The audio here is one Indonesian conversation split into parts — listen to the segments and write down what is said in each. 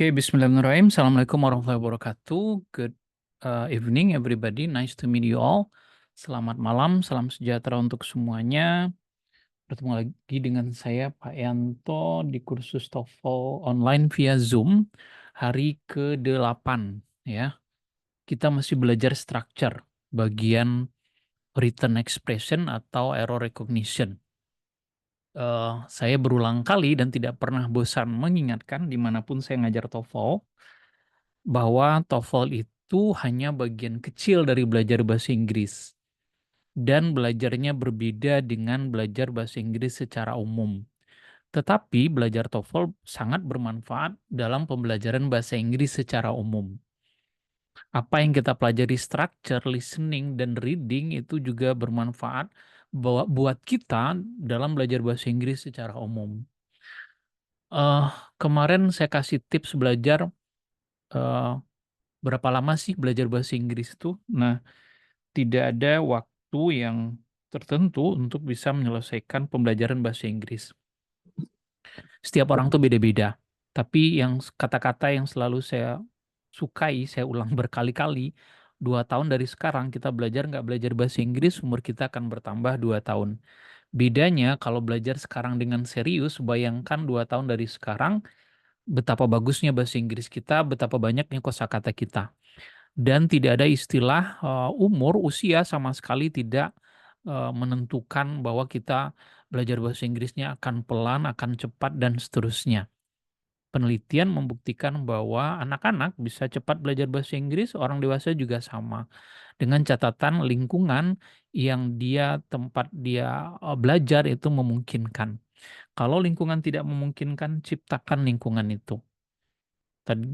Oke, bismillahirrahmanirrahim. Assalamualaikum warahmatullahi wabarakatuh. Good evening everybody. Nice to meet you all. Selamat malam, salam sejahtera untuk semuanya. Bertemu lagi dengan saya Pak Yanto di kursus TOEFL online via Zoom hari ke-8 ya. Kita masih belajar structure bagian written expression atau error recognition. Saya berulang kali dan tidak pernah bosan mengingatkan dimanapun saya ngajar TOEFL bahwa TOEFL itu hanya bagian kecil dari belajar bahasa Inggris dan belajarnya berbeda dengan belajar bahasa Inggris secara umum. Tetapi belajar TOEFL sangat bermanfaat dalam pembelajaran bahasa Inggris secara umum. Apa yang kita pelajari structure, listening, dan reading itu juga bermanfaat buat kita dalam belajar bahasa Inggris secara umum. Eh, Kemarin saya kasih tips belajar eh, berapa lama sih belajar bahasa Inggris itu. Nah, tidak ada waktu yang tertentu untuk bisa menyelesaikan pembelajaran bahasa Inggris. Setiap orang tuh beda-beda. Tapi yang kata-kata yang selalu saya sukai, saya ulang berkali-kali, 2 tahun dari sekarang kita belajar nggak belajar bahasa Inggris, umur kita akan bertambah 2 tahun. Bedanya kalau belajar sekarang dengan serius, bayangkan 2 tahun dari sekarang, betapa bagusnya bahasa Inggris kita, betapa banyaknya kosakata kita. Dan tidak ada istilah umur, usia sama sekali tidak menentukan bahwa kita belajar bahasa Inggrisnya akan pelan, akan cepat, dan seterusnya. Penelitian membuktikan bahwa anak-anak bisa cepat belajar bahasa Inggris, orang dewasa juga sama. Dengan catatan lingkungan yang tempat dia belajar itu memungkinkan. Kalau lingkungan tidak memungkinkan, ciptakan lingkungan itu.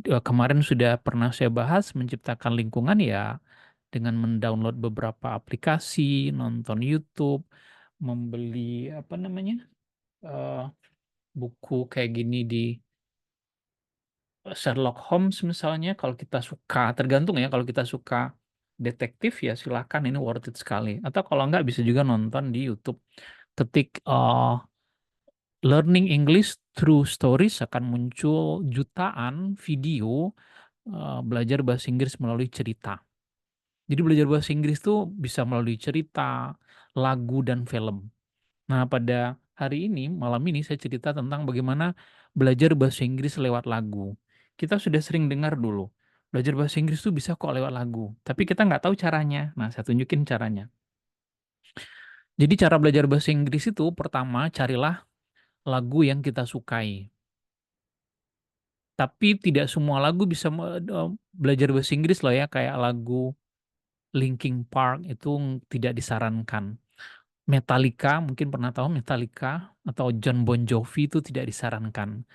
Kemarin sudah pernah saya bahas menciptakan lingkungan ya dengan mendownload beberapa aplikasi, nonton YouTube, membeli apa namanya eh, buku kayak gini di Sherlock Holmes misalnya. Kalau kita suka, tergantung ya. Kalau kita suka detektif ya silahkan, ini worth it sekali. Atau kalau enggak bisa juga nonton di YouTube. Ketik Learning English Through Stories akan muncul jutaan video belajar bahasa Inggris melalui cerita. Jadi belajar bahasa Inggris tuh bisa melalui cerita, lagu, dan film. Nah, pada hari ini, malam ini saya cerita tentang bagaimana belajar bahasa Inggris lewat lagu. Kita sudah sering dengar dulu, belajar bahasa Inggris tuh bisa kok lewat lagu. Tapi kita nggak tahu caranya. Nah, saya tunjukin caranya. Jadi cara belajar bahasa Inggris itu pertama carilah lagu yang kita sukai. Tapi tidak semua lagu bisa belajar bahasa Inggris loh ya, kayak lagu Linkin Park itu tidak disarankan. Metallica, mungkin pernah tahu Metallica atau John Bon Jovi itu tidak disarankan.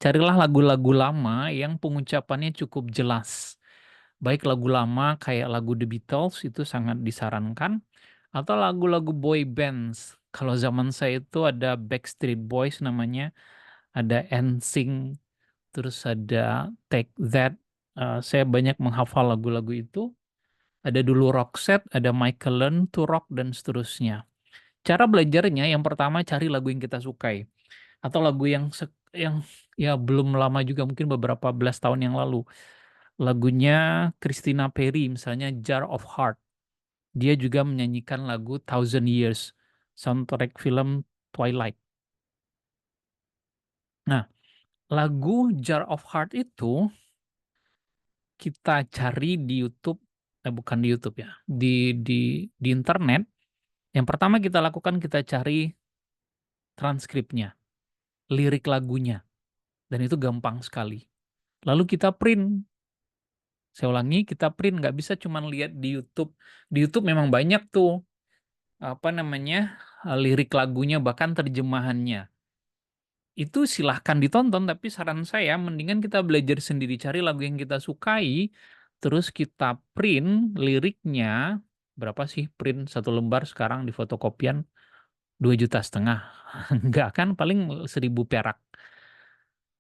Carilah lagu-lagu lama yang pengucapannya cukup jelas. Baik lagu lama kayak lagu The Beatles itu sangat disarankan. Atau lagu-lagu boy bands. Kalau zaman saya itu ada Backstreet Boys namanya, ada NSYNC, terus ada Take That. Saya banyak menghafal lagu-lagu itu. Ada dulu Roxette, ada Michael Learn to Rock, dan seterusnya. Cara belajarnya yang pertama cari lagu yang kita sukai atau lagu yang ya belum lama juga, mungkin beberapa belas tahun yang lalu. Lagunya Christina Perri misalnya Jar of Heart. Dia juga menyanyikan lagu Thousand Years, soundtrack film Twilight. Nah, lagu Jar of Heart itu kita cari di YouTube, bukan di YouTube ya, di internet. Yang pertama kita lakukan, kita cari transkripnya, lirik lagunya, dan itu gampang sekali. Lalu kita print. Saya ulangi, kita print, nggak bisa cuma lihat di YouTube. Di YouTube memang banyak tuh apa namanya lirik lagunya, bahkan terjemahannya. Itu silahkan ditonton, tapi saran saya mendingan kita belajar sendiri, cari lagu yang kita sukai, terus kita print liriknya. Berapa sih print satu lembar sekarang di fotokopian? 2,5 juta. Enggak kan, paling 1.000 perak.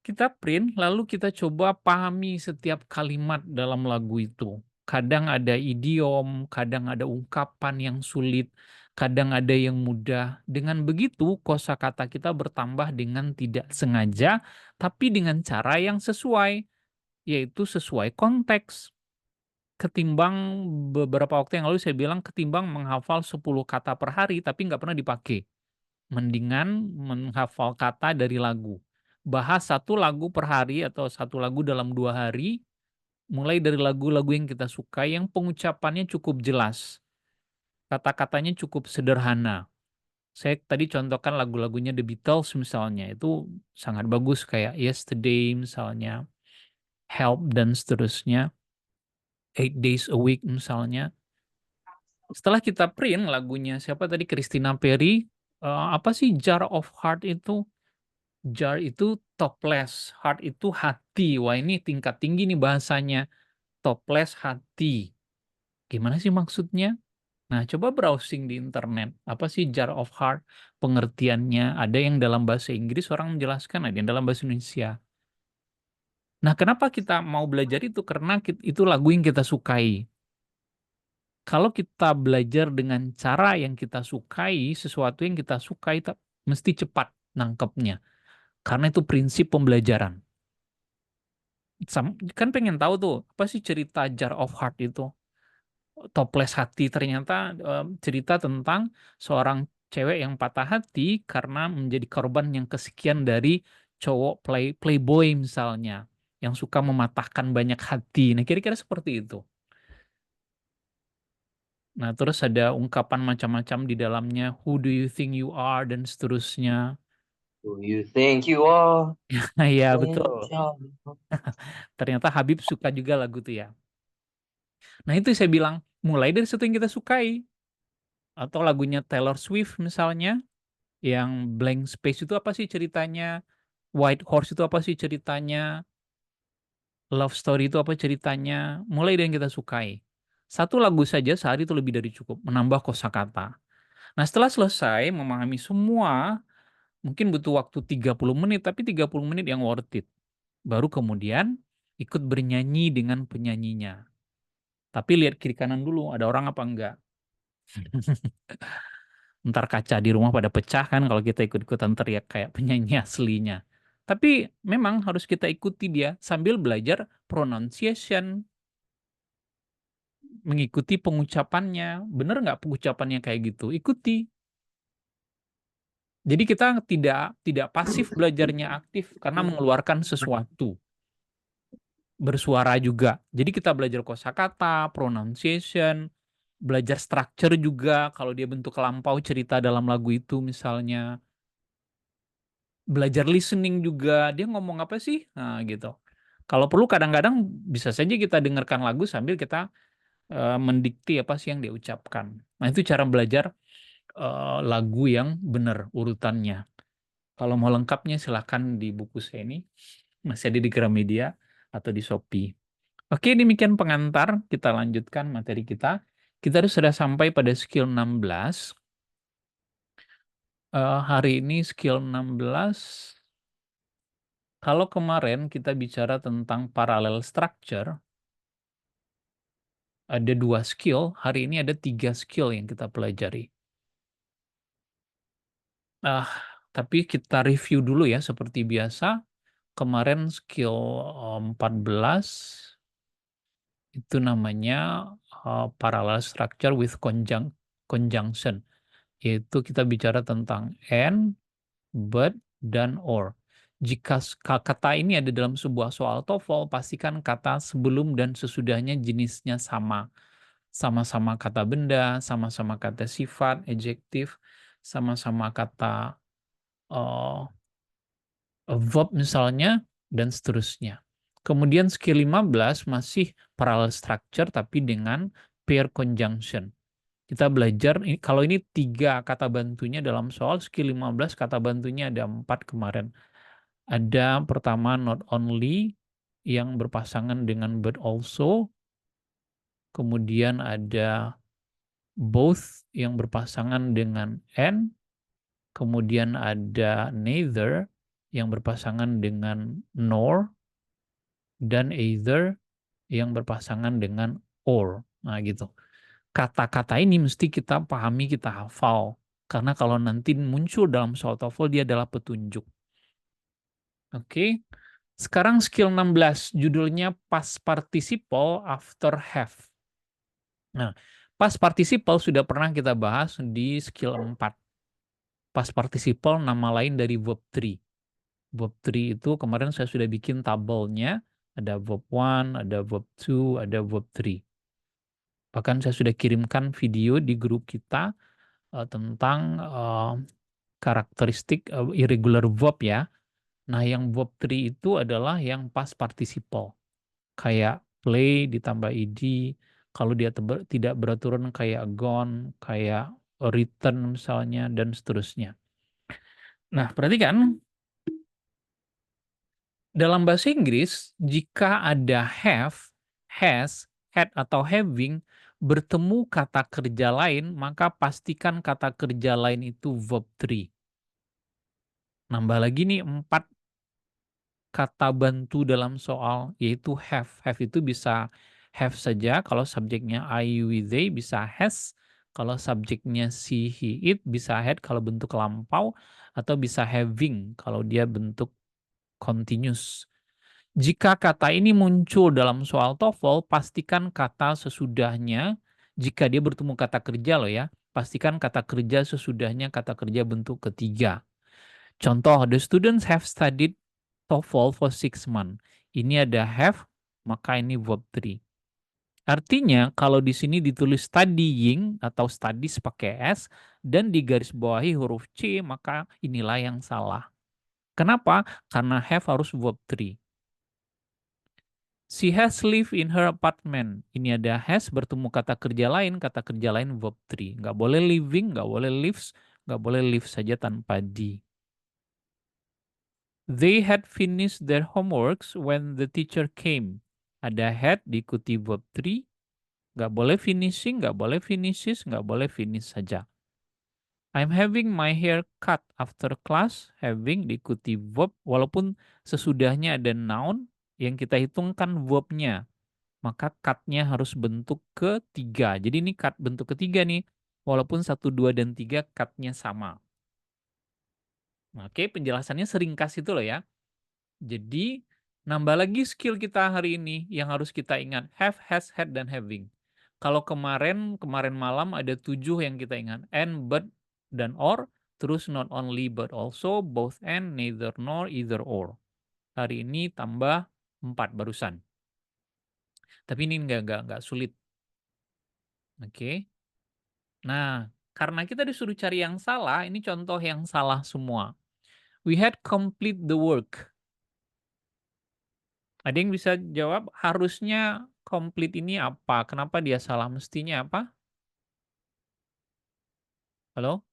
Kita print, lalu kita coba pahami setiap kalimat dalam lagu itu. Kadang ada idiom, kadang ada ungkapan yang sulit, kadang ada yang mudah. Dengan begitu, kosakata kita bertambah dengan tidak sengaja, tapi dengan cara yang sesuai. yaitu sesuai konteks. Ketimbang beberapa waktu yang lalu saya bilang ketimbang menghafal 10 kata per hari tapi nggak pernah dipakai. Mendingan menghafal kata dari lagu. Bahas satu lagu per hari atau satu lagu dalam 2 hari, mulai dari lagu-lagu yang kita suka yang pengucapannya cukup jelas. Kata-katanya cukup sederhana. Saya tadi contohkan lagu-lagunya The Beatles misalnya, itu sangat bagus kayak Yesterday misalnya, Help dan seterusnya, 8 Days a Week misalnya. Setelah kita print lagunya siapa tadi, Christina Perri, apa sih Jar of Heart itu? Jar itu toples, heart itu hati. Wah, ini tingkat tinggi nih bahasanya. Toples hati. Gimana sih maksudnya? Nah, coba browsing di internet. Apa sih jar of heart? Pengertiannya. Ada yang dalam bahasa Inggris orang menjelaskan, ada yang dalam bahasa Indonesia. Nah, kenapa kita mau belajar itu? Karena itu lagu yang kita sukai. Kalau kita belajar dengan cara yang kita sukai, sesuatu yang kita sukai, mesti cepat nangkepnya. Karena itu prinsip pembelajaran. Kan pengen tahu tuh, apa sih cerita Jar of Heart itu? Toples hati ternyata cerita tentang seorang cewek yang patah hati karena menjadi korban yang kesekian dari cowok playboy misalnya, yang suka mematahkan banyak hati. Nah, kira-kira seperti itu. Nah, terus ada ungkapan macam-macam di dalamnya, who do you think you are, dan seterusnya. Who you think you are? Nah, ya betul. Special. Ternyata Habib suka juga lagu itu ya. Nah, itu saya bilang, mulai dari sesuatu yang kita sukai. Atau lagunya Taylor Swift misalnya, yang Blank Space itu apa sih ceritanya? White Horse itu apa sih ceritanya? Love Story itu apa ceritanya? Mulai dari yang kita sukai. Satu lagu saja sehari itu lebih dari cukup, menambah kosakata. Nah, setelah selesai memahami semua, mungkin butuh waktu 30 menit, tapi 30 menit yang worth it. Baru kemudian ikut bernyanyi dengan penyanyinya. Tapi lihat kiri kanan dulu, ada orang apa enggak. Ntar kaca di rumah pada pecah kan kalau kita ikut-ikutan teriak kayak penyanyi aslinya. Tapi memang harus kita ikuti dia sambil belajar pronunciation, mengikuti pengucapannya. Bener nggak pengucapannya kayak gitu? Ikuti. Jadi kita tidak pasif belajarnya, aktif karena mengeluarkan sesuatu. Bersuara juga. Jadi kita belajar kosakata, pronunciation, belajar structure juga kalau dia bentuk lampau cerita dalam lagu itu misalnya. Belajar listening juga, dia ngomong apa sih? Nah, gitu. Kalau perlu kadang-kadang bisa saja kita dengarkan lagu sambil kita mendikti apa sih yang dia ucapkan. Nah, itu cara belajar lagu yang benar urutannya. Kalau mau lengkapnya silahkan di buku saya ini, masih ada di Gramedia atau di Shopee. Oke, demikian pengantar, kita lanjutkan materi kita. Kita sudah sampai pada skill 16. Hari ini skill 16. Kalau kemarin kita bicara tentang parallel structure, ada 2 skill, hari ini ada 3 skill yang kita pelajari. Ah, tapi kita review dulu ya, seperti biasa. Kemarin skill 14, itu namanya parallel structure with conjunction. Yaitu kita bicara tentang and, but, dan or. Jika kata ini ada dalam sebuah soal TOEFL, pastikan kata sebelum dan sesudahnya jenisnya sama. Sama-sama kata benda, sama-sama kata sifat, adjektif, sama-sama kata verb misalnya, dan seterusnya. Kemudian skill 15 masih parallel structure tapi dengan pair conjunction. Kita belajar, kalau ini 3 kata bantunya dalam soal, skill 15 kata bantunya ada 4 kemarin. Ada pertama not only yang berpasangan dengan but also, kemudian ada both yang berpasangan dengan and, kemudian ada neither yang berpasangan dengan nor, dan either yang berpasangan dengan or. Nah, gitu. Kata-kata ini mesti kita pahami, kita hafal. Karena kalau nanti muncul dalam soal TOEFL, dia adalah petunjuk. Oke. Sekarang skill 16, judulnya past participle after have. Nah, past participle sudah pernah kita bahas di skill 4. Past participle nama lain dari verb 3. Verb 3 itu kemarin saya sudah bikin tabelnya, ada verb 1, ada verb 2, ada verb 3. Bahkan saya sudah kirimkan video di grup kita tentang karakteristik irregular verb ya. Nah, yang verb 3 itu adalah yang past participle. Kayak play ditambah ed, kalau dia tidak beraturan kayak gone, kayak return misalnya, dan seterusnya. Nah, perhatikan, dalam bahasa Inggris, jika ada have, has, had, atau having, bertemu kata kerja lain, maka pastikan kata kerja lain itu verb 3. Nambah lagi nih 4 kata bantu dalam soal, yaitu have. Have itu bisa have saja, kalau subjeknya I, we, they bisa has, kalau subjeknya she, he, it bisa had kalau bentuk lampau, atau bisa having kalau dia bentuk continuous. Jika kata ini muncul dalam soal TOEFL, pastikan kata sesudahnya, jika dia bertemu kata kerja loh ya, pastikan kata kerja sesudahnya kata kerja bentuk ketiga. Contoh, the students have studied TOEFL for 6 months. Ini ada have, maka ini verb 3. Artinya, kalau di sini ditulis studying atau studies pakai S, dan digarisbawahi huruf C, maka inilah yang salah. Kenapa? Karena have harus verb 3. She has lived in her apartment. Ini ada has bertemu kata kerja lain verb 3. Nggak boleh living, nggak boleh lives, nggak boleh live saja tanpa di. They had finished their homeworks when the teacher came. Ada had diikuti verb 3. Nggak boleh finishing, nggak boleh finishes, nggak boleh finish saja. I'm having my hair cut after class. Having diikuti verb, walaupun sesudahnya ada noun, yang kita hitungkan verbnya. Maka cut-nya harus bentuk ketiga. Jadi ini cut bentuk ketiga nih. Walaupun 1, 2, dan 3 cut-nya sama. Oke, penjelasannya seringkas itu loh ya. Jadi, nambah lagi skill kita hari ini yang harus kita ingat. Have, has, had, dan having. Kalau kemarin malam ada 7 yang kita ingat. And, but, dan or. Terus not only, but also, both and, neither nor, either or. Hari ini tambah 4 barusan. Tapi ini nggak sulit. Oke. Nah, karena kita disuruh cari yang salah, ini contoh yang salah semua. We had complete the work. Ada yang bisa jawab, harusnya complete ini apa? Kenapa dia salah? Mestinya apa? Halo?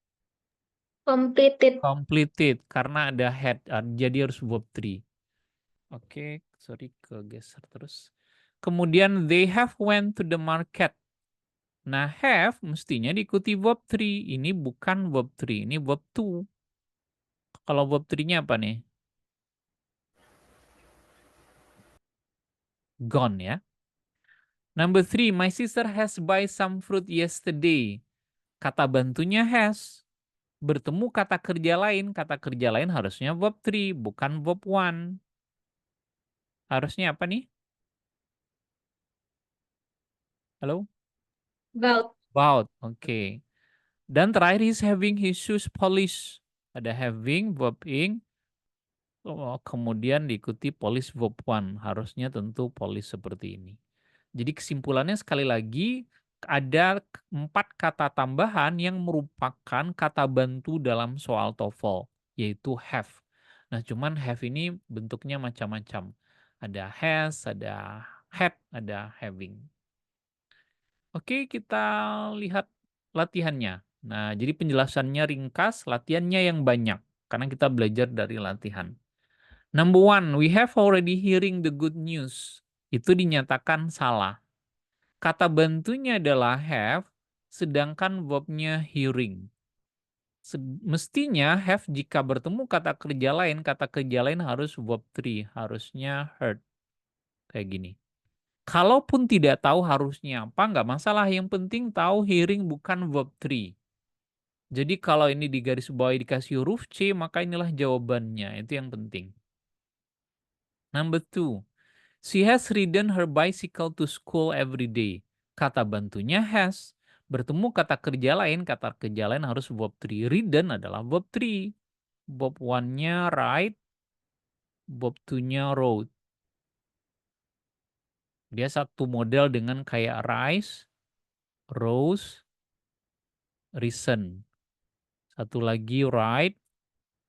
Completed. Completed, karena ada had, jadi harus verb 3. Oke, sorry kegeser terus. Kemudian they have went to the market. Nah, have mestinya diikuti verb 3. Ini bukan verb 3, ini verb 2. Kalau verb 3-nya apa nih? Gone ya. Number 3, my sister has buy some fruit yesterday. Kata bantunya has. Bertemu kata kerja lain harusnya verb 3, bukan verb 1. Harusnya apa nih? Halo? About. About, oke. Dan terakhir, he's having his shoes polished. Ada having, verb ing, kemudian diikuti polish verb 1. Harusnya tentu polish seperti ini. Jadi kesimpulannya sekali lagi, ada 4 kata tambahan yang merupakan kata bantu dalam soal TOEFL, yaitu have. Nah, cuman have ini bentuknya macam-macam. Ada has, ada had, ada having. Oke, kita lihat latihannya. Nah, jadi penjelasannya ringkas, latihannya yang banyak. Karena kita belajar dari latihan. Number 1, we have already hearing the good news. Itu dinyatakan salah. Kata bantunya adalah have, sedangkan verbnya hearing. Mestinya have jika bertemu kata kerja lain harus verb 3, harusnya heard. Kayak gini. Kalaupun tidak tahu harusnya apa, nggak masalah. Yang penting tahu hearing bukan verb 3. Jadi kalau ini digarisbawahi dikasih huruf C, maka inilah jawabannya. Itu yang penting. Number 2. She has ridden her bicycle to school every day. Kata bantunya has. Bertemu kata kerja lain, kata kerja lain harus verb 3. Ridden adalah verb 3. Verb 1-nya ride, verb 2-nya rode. Dia satu model dengan kayak rise, rose, risen. Satu lagi ride,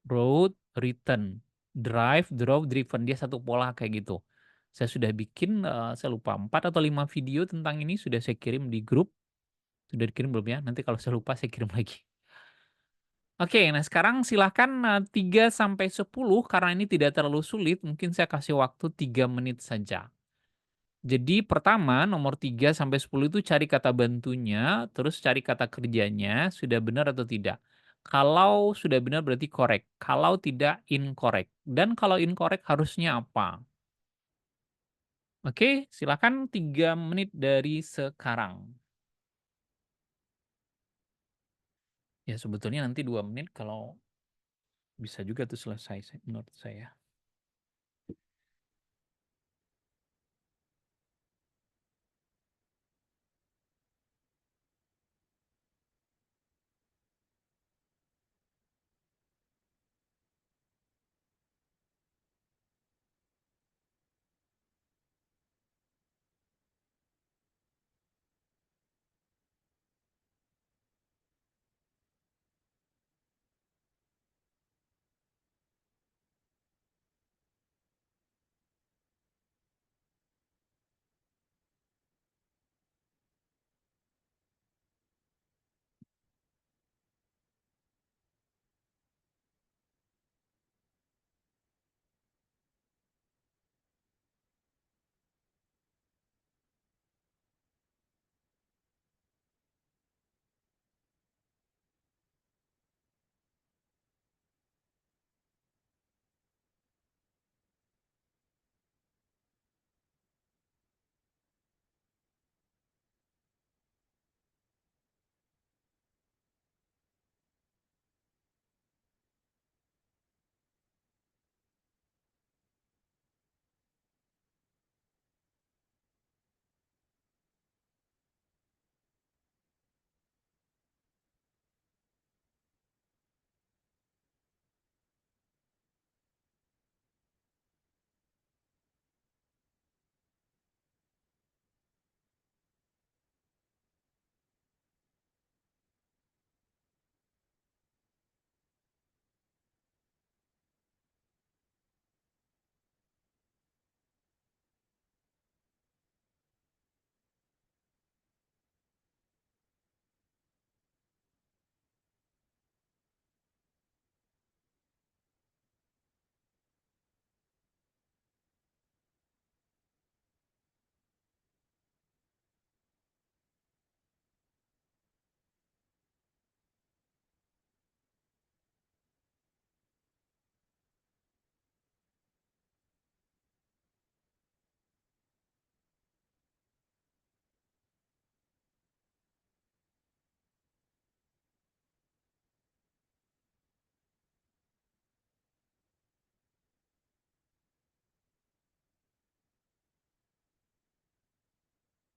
rode, return. Drive, drove, driven. Dia satu pola kayak gitu. Saya sudah bikin, saya lupa 4 atau 5 video tentang ini sudah saya kirim di grup. Sudah dikirim belum ya? Nanti kalau saya lupa saya kirim lagi. Oke, nah sekarang silahkan 3 sampai 10 karena ini tidak terlalu sulit, mungkin saya kasih waktu 3 menit saja. Jadi pertama nomor 3 sampai 10 itu cari kata bantunya, terus cari kata kerjanya, sudah benar atau tidak. Kalau sudah benar berarti correct, kalau tidak incorrect. Dan kalau incorrect harusnya apa? Oke, silakan 3 menit dari sekarang. Ya sebetulnya nanti 2 menit kalau bisa juga tuh selesai menurut saya.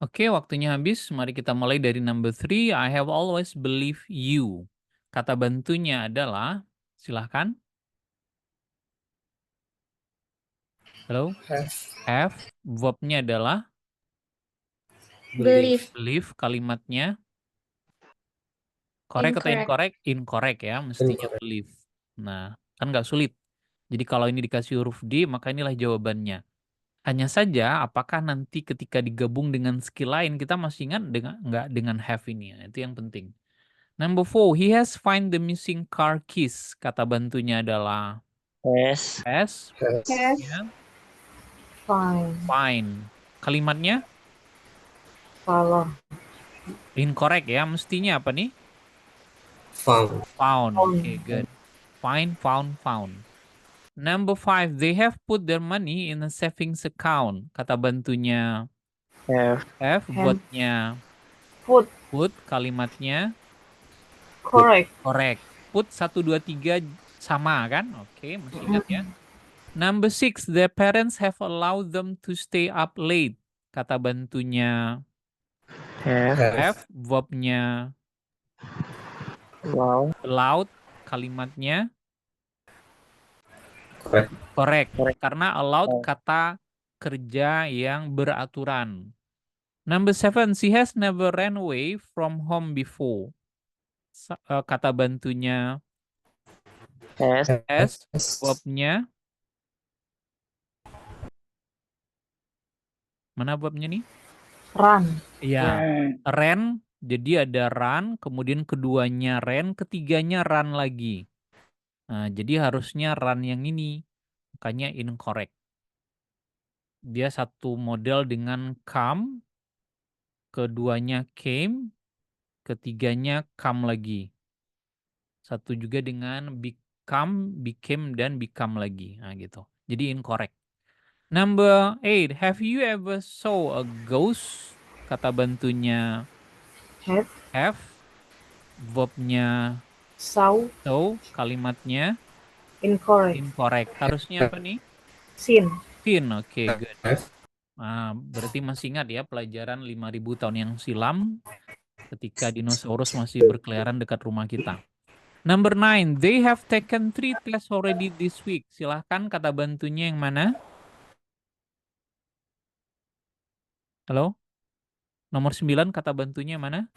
Oke, waktunya habis. Mari kita mulai dari number 3. I have always believed you. Kata bantunya adalah, silahkan. Halo? Have. Verbnya adalah Believe. believe. Kalimatnya correct atau Incorrect. incorrect? Incorrect ya, mestinya believe. Nah, kan nggak sulit. Jadi kalau ini dikasih huruf D, maka inilah jawabannya. Hanya saja, apakah nanti ketika digabung dengan skill lain, kita masih ingat nggak dengan have ini? Nah, itu yang penting. Number 4, he has find the missing car keys. Kata bantunya adalah Yes. has, Yes. ya, Fine. find. Kalimatnya Follow. incorrect ya, mestinya apa nih? Found. Found. Okay, good. Find, found, found. Number 5, they have put their money in a savings account. Kata bantunya Have. have, buatnya Put. put, kalimatnya Correct. correct. Put 1, 2, 3 sama kan? Oke, masih ingat ya. Number 6, their parents have allowed them to stay up late. Kata bantunya have, verbnya Wow. allowed, kalimatnya Correct. correct. Correct. Karena allowed kata kerja yang beraturan. Number 7, she has never ran away from home before. Kata bantunya has, verbnya mana verbnya nih? Run. Iya, ran, jadi ada run, kemudian keduanya ran, ketiganya run lagi. Nah, jadi harusnya run yang ini, makanya incorrect. Dia satu model dengan come, keduanya came, ketiganya come lagi. Satu juga dengan become, became, dan become lagi. Nah, gitu. Jadi incorrect. Number 8, have you ever saw a ghost? Kata bantunya have, verbnya Saw. kalimatnya Incorrect. incorrect. Harusnya apa nih? Seen. Seen, oke, good. Nah, berarti masih ingat ya pelajaran 5.000 tahun yang silam ketika dinosaurus masih berkeliaran dekat rumah kita. Number 9, they have taken 3 tests already this week. Silahkan kata bantunya yang mana? Halo? Nomor 9 kata bantunya mana?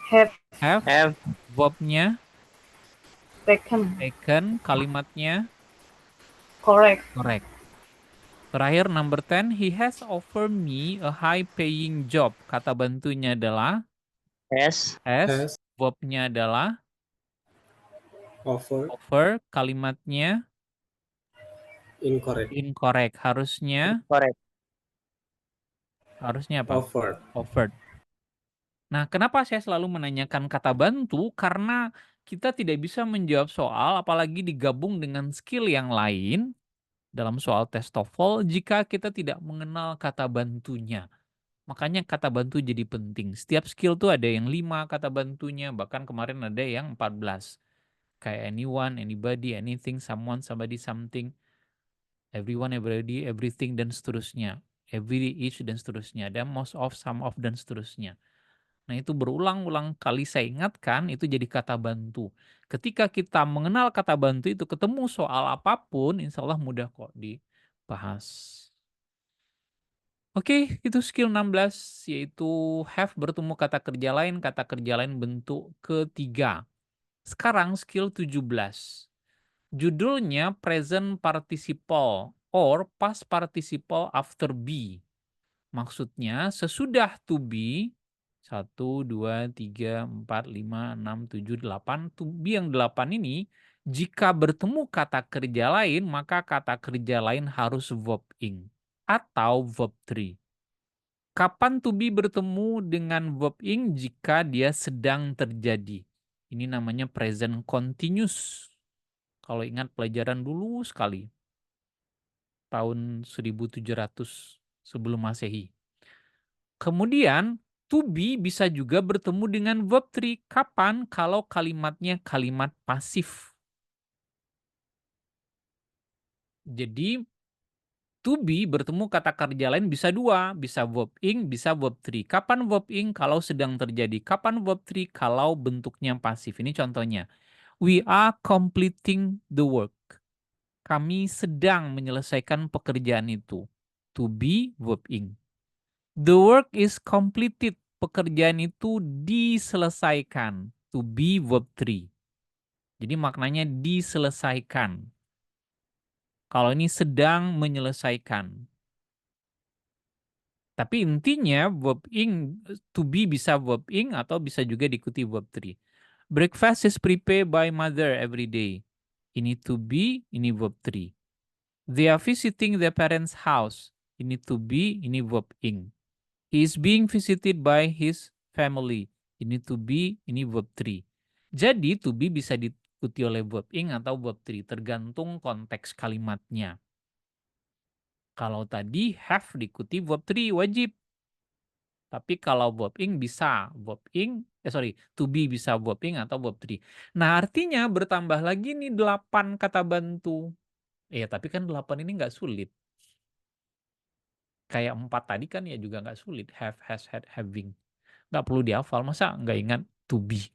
Have. Have, verbnya Taken. taken, kalimatnya Correct. correct. Terakhir, number 10, he has offered me a high paying job. Kata bantunya adalah has, verbnya adalah offer, kalimatnya incorrect. Harusnya apa? Offered. Nah, kenapa saya selalu menanyakan kata bantu? Karena kita tidak bisa menjawab soal, apalagi digabung dengan skill yang lain dalam soal tes TOEFL jika kita tidak mengenal kata bantunya. Makanya kata bantu jadi penting. Setiap skill tuh ada yang 5 kata bantunya, bahkan kemarin ada yang 14. Kayak anyone, anybody, anything, someone, somebody, something, everyone, everybody, everything, dan seterusnya. Every, each, dan seterusnya. Ada most of, some of, dan seterusnya. Nah, itu berulang-ulang kali saya ingatkan, itu jadi kata bantu. Ketika kita mengenal kata bantu itu, ketemu soal apapun, insya Allah mudah kok dibahas. Oke, itu skill 16, yaitu have bertemu kata kerja lain bentuk ketiga. Sekarang skill 17. Judulnya present participle or past participle after be. Maksudnya sesudah to be, 1, 2, 3, 4, 5, 6, 7, 8. To be yang 8 ini, jika bertemu kata kerja lain, maka kata kerja lain harus verb ing atau verb 3. Kapan to be bertemu dengan verb ing? Jika dia sedang terjadi. Ini namanya present continuous. Kalau ingat pelajaran dulu sekali, tahun 1700 sebelum Masehi. Kemudian, to be bisa juga bertemu dengan verb 3. Kapan? Kalau kalimatnya kalimat pasif. Jadi, to be bertemu kata kerja lain bisa 2, bisa verb ing, bisa verb 3. Kapan verb ing? Kalau sedang terjadi. Kapan verb 3? Kalau bentuknya pasif. Ini contohnya. We are completing the work. Kami sedang menyelesaikan pekerjaan itu. To be, verb ing. The work is completed. Pekerjaan itu diselesaikan. To be, verb 3. Jadi maknanya diselesaikan. Kalau ini sedang menyelesaikan. Tapi intinya verb ing, to be bisa verb ing atau bisa juga diikuti verb 3. Breakfast is prepared by mother every day. Ini to be, ini verb 3. They are visiting their parents' house. Ini to be, ini verb ing. He is being visited by his family. Ini to be, ini verb 3. Jadi to be bisa diikuti oleh verb ing atau verb 3, tergantung konteks kalimatnya. Kalau tadi have diikuti verb 3 wajib. Tapi kalau verb ing bisa verb ing, to be bisa verb ing atau verb 3. Nah, artinya bertambah lagi nih 8 kata bantu. Iya, tapi kan 8 ini nggak sulit. Kayak 4 tadi kan ya juga nggak sulit. Have, has, had, having. Nggak perlu dihafal. Masa nggak ingat to be?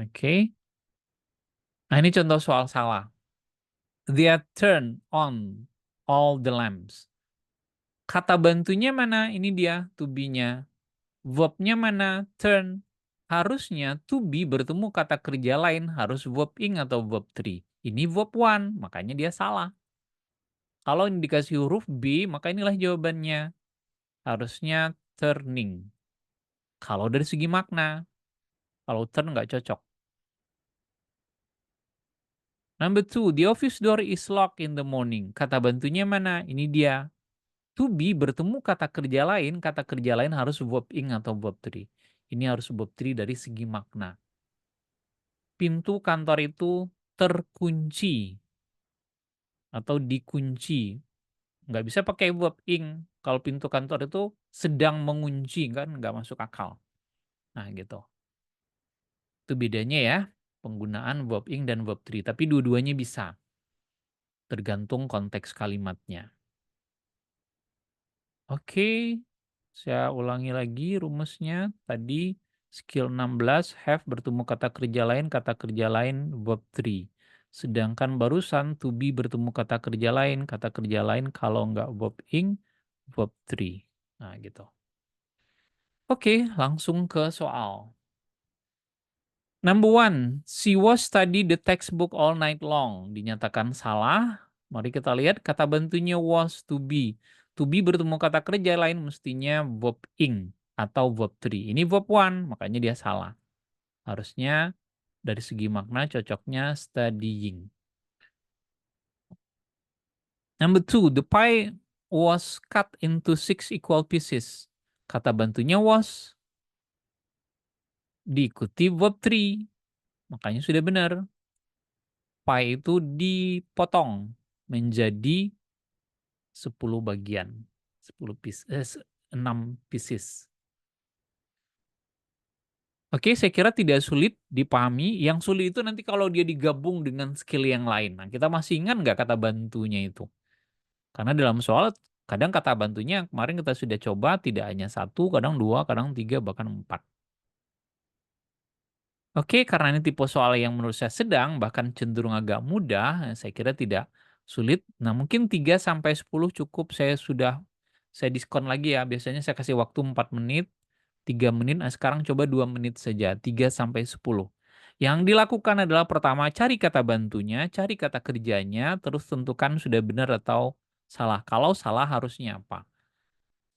Oke. Nah, ini contoh soal salah. They turn on all the lamps. Kata bantunya mana? Ini dia to be-nya. Verb-nya mana? Turn. Harusnya to be bertemu kata kerja lain harus verb ing atau verb 3. Ini verb 1, makanya dia salah. Kalau ini dikasih huruf B, maka inilah jawabannya. Harusnya turning. Kalau dari segi makna, kalau turn nggak cocok. Number 2, the office door is locked in the morning. Kata bantunya mana? Ini dia. To be bertemu kata kerja lain harus verb ing atau verb 3. Ini harus verb 3 dari segi makna. Pintu kantor itu terkunci atau dikunci. Nggak bisa pakai verb ing. Kalau pintu kantor itu sedang mengunci, kan nggak masuk akal. Nah gitu. Itu bedanya ya, penggunaan verb ing dan verb 3. Tapi dua-duanya bisa, tergantung konteks kalimatnya. Oke, saya ulangi lagi rumusnya. Tadi skill 16, have bertemu kata kerja lain verb 3. Sedangkan barusan to be bertemu kata kerja lain kalau nggak verb ing, verb 3. Nah gitu. Oke, langsung ke soal. Number 1, she was study the textbook all night long. Dinyatakan salah. Mari kita lihat kata bantunya was to be. To be bertemu kata kerja lain mestinya verb ing atau verb 3. Ini verb 1, makanya dia salah. Harusnya dari segi makna cocoknya studying. Number 2, the pie was cut into 6 equal pieces. Kata bantunya was diikuti verb 3. Makanya sudah benar. Pie itu dipotong menjadi 10 bagian. 6 pieces. Oke, saya kira tidak sulit dipahami. Yang sulit itu nanti kalau dia digabung dengan skill yang lain. Nah, kita masih ingat nggak kata bantunya itu? Karena dalam soal, kadang kata bantunya kemarin kita sudah coba tidak hanya satu, kadang dua, kadang tiga, bahkan empat. Oke, karena ini tipe soal yang menurut saya sedang, bahkan cenderung agak mudah, saya kira tidak sulit. Nah, mungkin 3 sampai 10 cukup saya diskon lagi ya. Biasanya saya kasih waktu 4 menit, 3 menit, nah sekarang coba 2 menit saja, 3 sampai 10. Yang dilakukan adalah pertama cari kata bantunya, cari kata kerjanya, terus tentukan sudah benar atau salah. Kalau salah harusnya apa?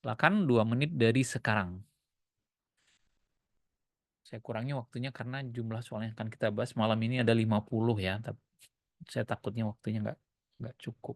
Silakan 2 menit dari sekarang. Saya kurangi waktunya karena jumlah soal yang akan kita bahas malam ini ada 50 ya. Tapi saya takutnya waktunya nggak cukup.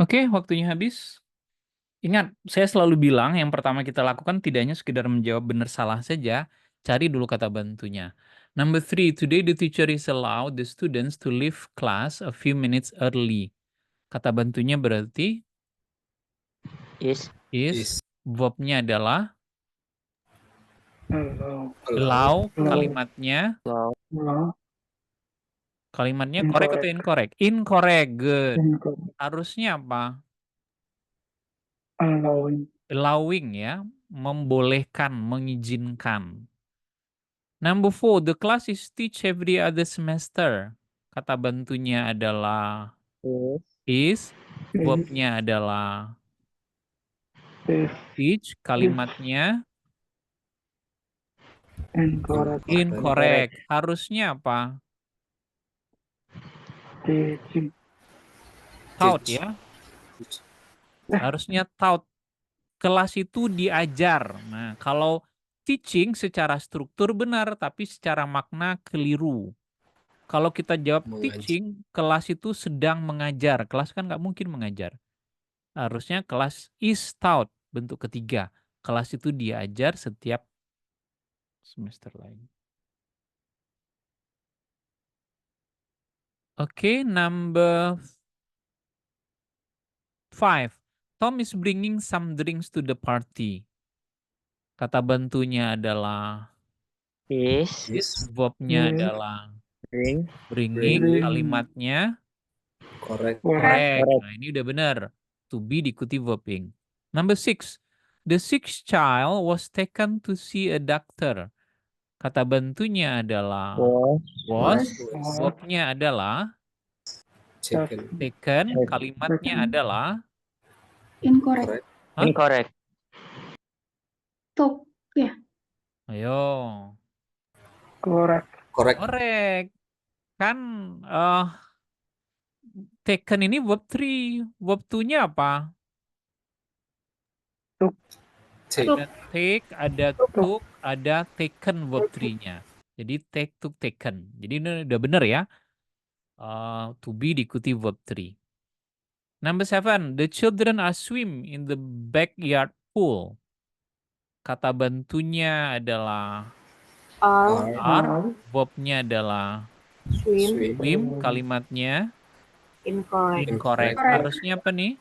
Oke, waktunya habis. Ingat, saya selalu bilang yang pertama kita lakukan tidak hanya sekedar menjawab benar salah saja, cari dulu kata bantunya. Number 3, today the teacher is allowed the students to leave class a few minutes early. Kata bantunya berarti Is. is, verb-nya adalah Allow. allow, kalimatnya Wow. correct atau incorrect? Incorrect, good. Harusnya apa? Allowing ya, membolehkan, mengizinkan. Number 4, the class is teach every other semester. Kata bantunya adalah is, verb-nya adalah teach, kalimatnya incorrect. Harusnya apa? Taught ya. Harusnya taught. Kelas itu diajar. Nah, kalau teaching secara struktur benar, tapi secara makna keliru. Kalau kita jawab teaching, kelas itu sedang mengajar. Kelas kan nggak mungkin mengajar. Harusnya kelas is taught, bentuk ketiga. Kelas itu diajar setiap semester lain. Oke, number 5. Tom is bringing some drinks to the party. Kata bantunya adalah Is. verb-nya adalah bringing, kalimatnya Correct. correct. Nah, ini udah benar. To be diikuti verbing. Number 6. The sixth child was taken to see a doctor. Kata bantunya adalah was, verb-nya adalah taken, kalimatnya adalah Incorrect. Hah? Incorrect. Took. Ya. Ayo. Correct. Correct. Kan taken ini verb 3. Verb 2-nya apa? Ada take, ada took, ada taken verb 3-nya. Jadi take, took, taken. Jadi ini udah benar ya. To be diikuti verb 3. Number 7. The children are swim in the backyard pool. Kata bantunya adalah are, verb-nya adalah swim, kalimatnya incorrect. Harusnya apa nih?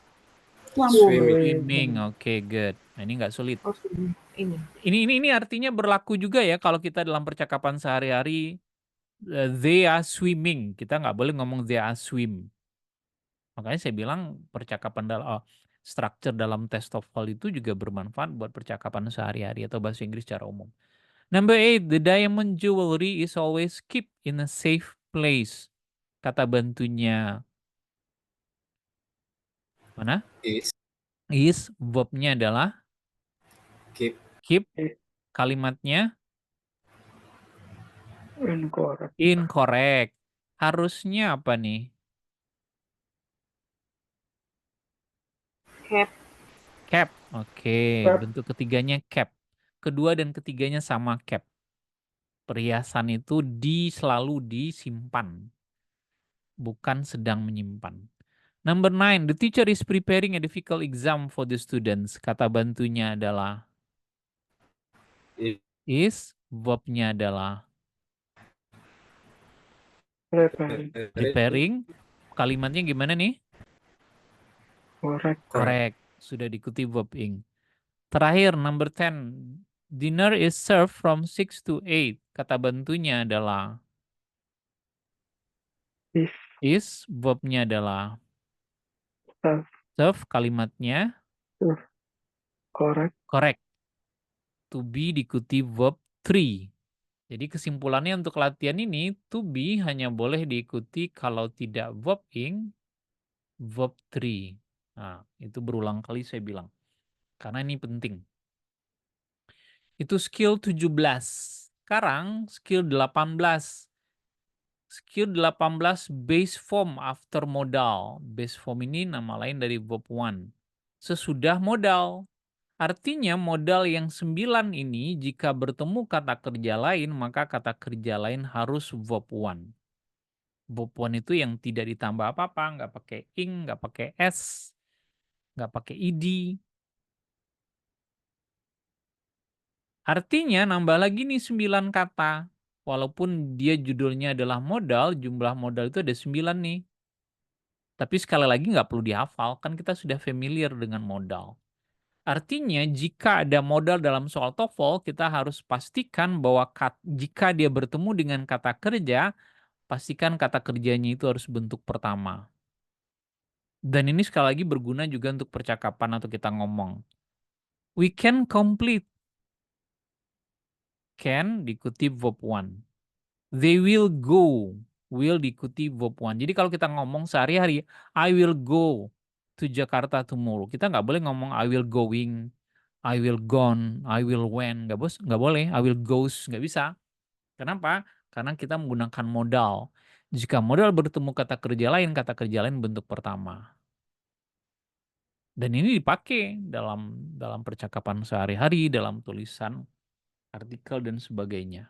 Swimming. Oke, good. Nah, ini nggak sulit. Oh, ini. Ini artinya berlaku juga ya kalau kita dalam percakapan sehari-hari. They are swimming. Kita nggak boleh ngomong they are swim. Makanya saya bilang percakapan dalam structure dalam test TOEFL itu juga bermanfaat buat percakapan sehari-hari atau bahasa Inggris secara umum. Number 8, the diamond jewelry is always kept in a safe place. Kata bantunya mana? Is, verb-nya adalah keep, kalimatnya incorrect. Harusnya apa nih? Cap. Oke, bentuk ketiganya cap. Kedua dan ketiganya sama cap. Perhiasan itu selalu disimpan, bukan sedang menyimpan. Number 9, the teacher is preparing a difficult exam for the students. Kata bantunya adalah is, verb-nya adalah preparing. Kalimatnya gimana nih? Correct. Sudah diikuti verb ing. Terakhir, number 10, dinner is served from 6 to 8. Kata bantunya adalah is, verb-nya adalah serve, kalimatnya correct. To be diikuti verb 3. Jadi kesimpulannya untuk latihan ini, to be hanya boleh diikuti kalau tidak verb ing, verb 3. Nah, itu berulang kali saya bilang. Karena ini penting. Itu skill 17. Sekarang skill 18. Skill 18 base form after modal. Base form ini nama lain dari verb 1. Sesudah modal. Artinya modal yang 9 ini jika bertemu kata kerja lain, maka kata kerja lain harus verb 1. Verb 1 itu yang tidak ditambah apa-apa, nggak pakai ing, nggak pakai s. nggak pakai ed. Artinya nambah lagi nih 9 kata. Walaupun dia judulnya adalah modal, jumlah modal itu ada 9 nih. Tapi sekali lagi nggak perlu dihafal, kan kita sudah familiar dengan modal. Artinya jika ada modal dalam soal TOEFL, kita harus pastikan bahwa jika dia bertemu dengan kata kerja, pastikan kata kerjanya itu harus bentuk pertama. Dan ini sekali lagi berguna juga untuk percakapan atau kita ngomong. We can complete. Can diikuti verb one. They will go. Will diikuti verb one. Jadi kalau kita ngomong sehari-hari, I will go to Jakarta tomorrow. Kita nggak boleh ngomong I will going, I will gone, I will when. Nggak boleh. I will goes. Nggak bisa. Kenapa? Karena kita menggunakan modal. Jika modal bertemu kata kerja lain bentuk pertama. Dan ini dipakai dalam percakapan sehari-hari, dalam tulisan, artikel, dan sebagainya.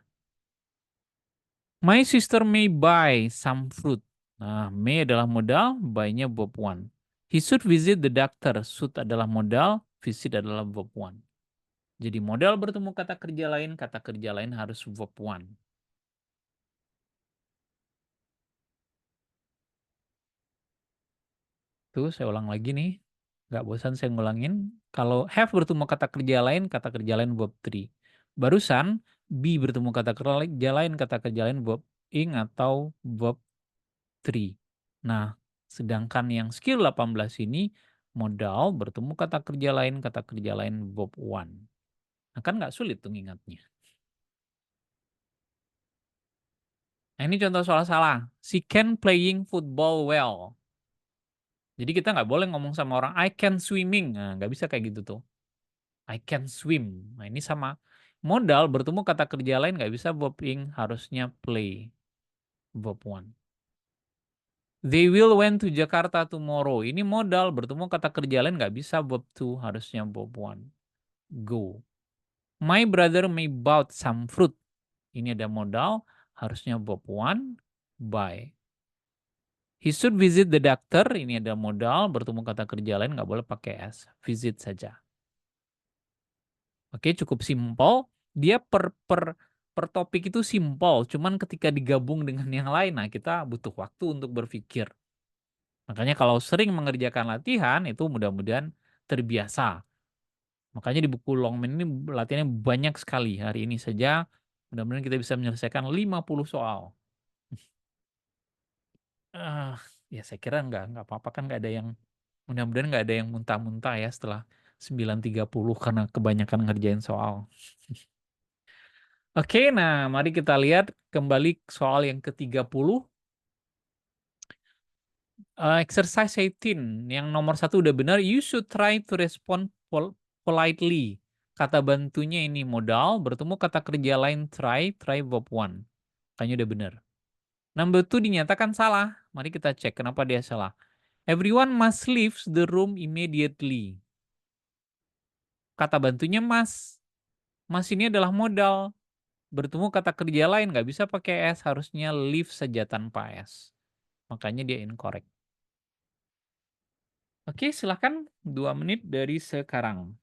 My sister may buy some fruit. Nah, may adalah modal, buy-nya verb one. He should visit the doctor. Should adalah modal, visit adalah verb one. Jadi modal bertemu kata kerja lain harus verb one. Tuh, saya ulang lagi nih. Nggak bosan saya ngulangin. Kalau have bertemu kata kerja lain verb three. Barusan, be bertemu kata kerja lain verb ing atau verb three. Nah, sedangkan yang skill 18 ini, modal bertemu kata kerja lain verb one. Nah, kan nggak sulit tuh ingatnya. Nah, ini contoh soal salah. She can playing football well. Jadi kita nggak boleh ngomong sama orang, I can swimming. Nah, nggak bisa kayak gitu tuh. I can swim. Nah, ini sama. Modal bertemu kata kerja lain nggak bisa verb ing, harusnya play. Verb one. They will went to Jakarta tomorrow. Ini modal bertemu kata kerja lain nggak bisa verb to, harusnya verb one. Go. My brother may bought some fruit. Ini ada modal, harusnya verb one, buy. He should visit the doctor. Ini ada modal, bertemu kata kerja lain nggak boleh pakai s. Visit saja. Oke, cukup simpel. Dia per topik itu simpel, cuman ketika digabung dengan yang lain, nah kita butuh waktu untuk berpikir. Makanya kalau sering mengerjakan latihan, itu mudah-mudahan terbiasa. Makanya di buku Longman ini latihannya banyak sekali. Hari ini saja, mudah-mudahan kita bisa menyelesaikan 50 soal. Ya saya kira nggak apa-apa kan, nggak ada yang, mudah-mudahan nggak ada yang muntah-muntah ya setelah 9.30 karena kebanyakan ngerjain soal. Oke, nah mari kita lihat kembali soal yang ke-30. Exercise 18, yang nomor 1 udah benar. You should try to respond politely. Kata bantunya ini modal, bertemu kata kerja lain try verb one. Kayaknya udah benar. Number 2 dinyatakan salah. Mari kita cek kenapa dia salah. Everyone must leave the room immediately. Kata bantunya must. Must ini adalah modal. Bertemu kata kerja lain, nggak bisa pakai S, harusnya leave saja tanpa S. Makanya dia incorrect. Oke, silahkan 2 menit dari sekarang.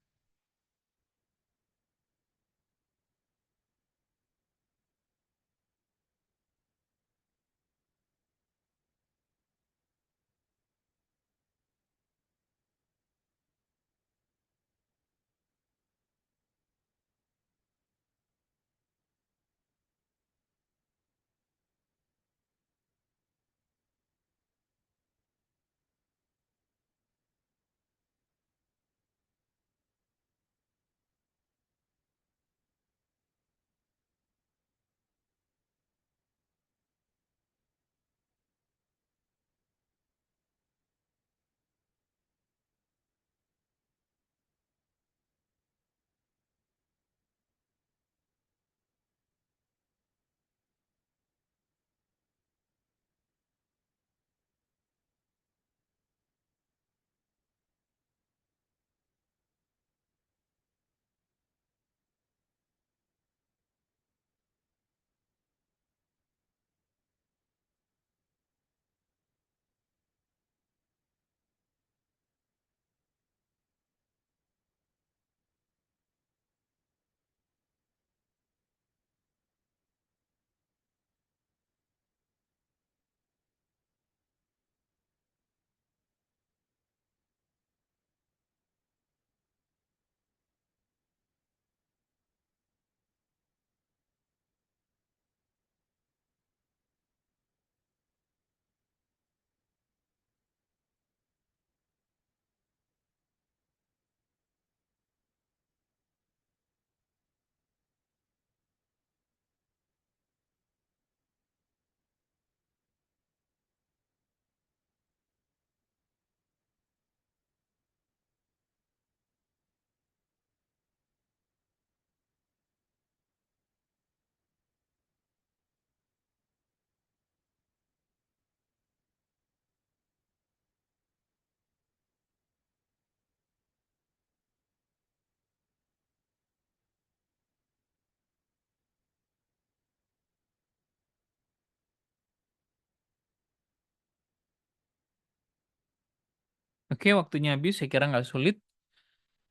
Oke, waktunya habis. Saya kira nggak sulit.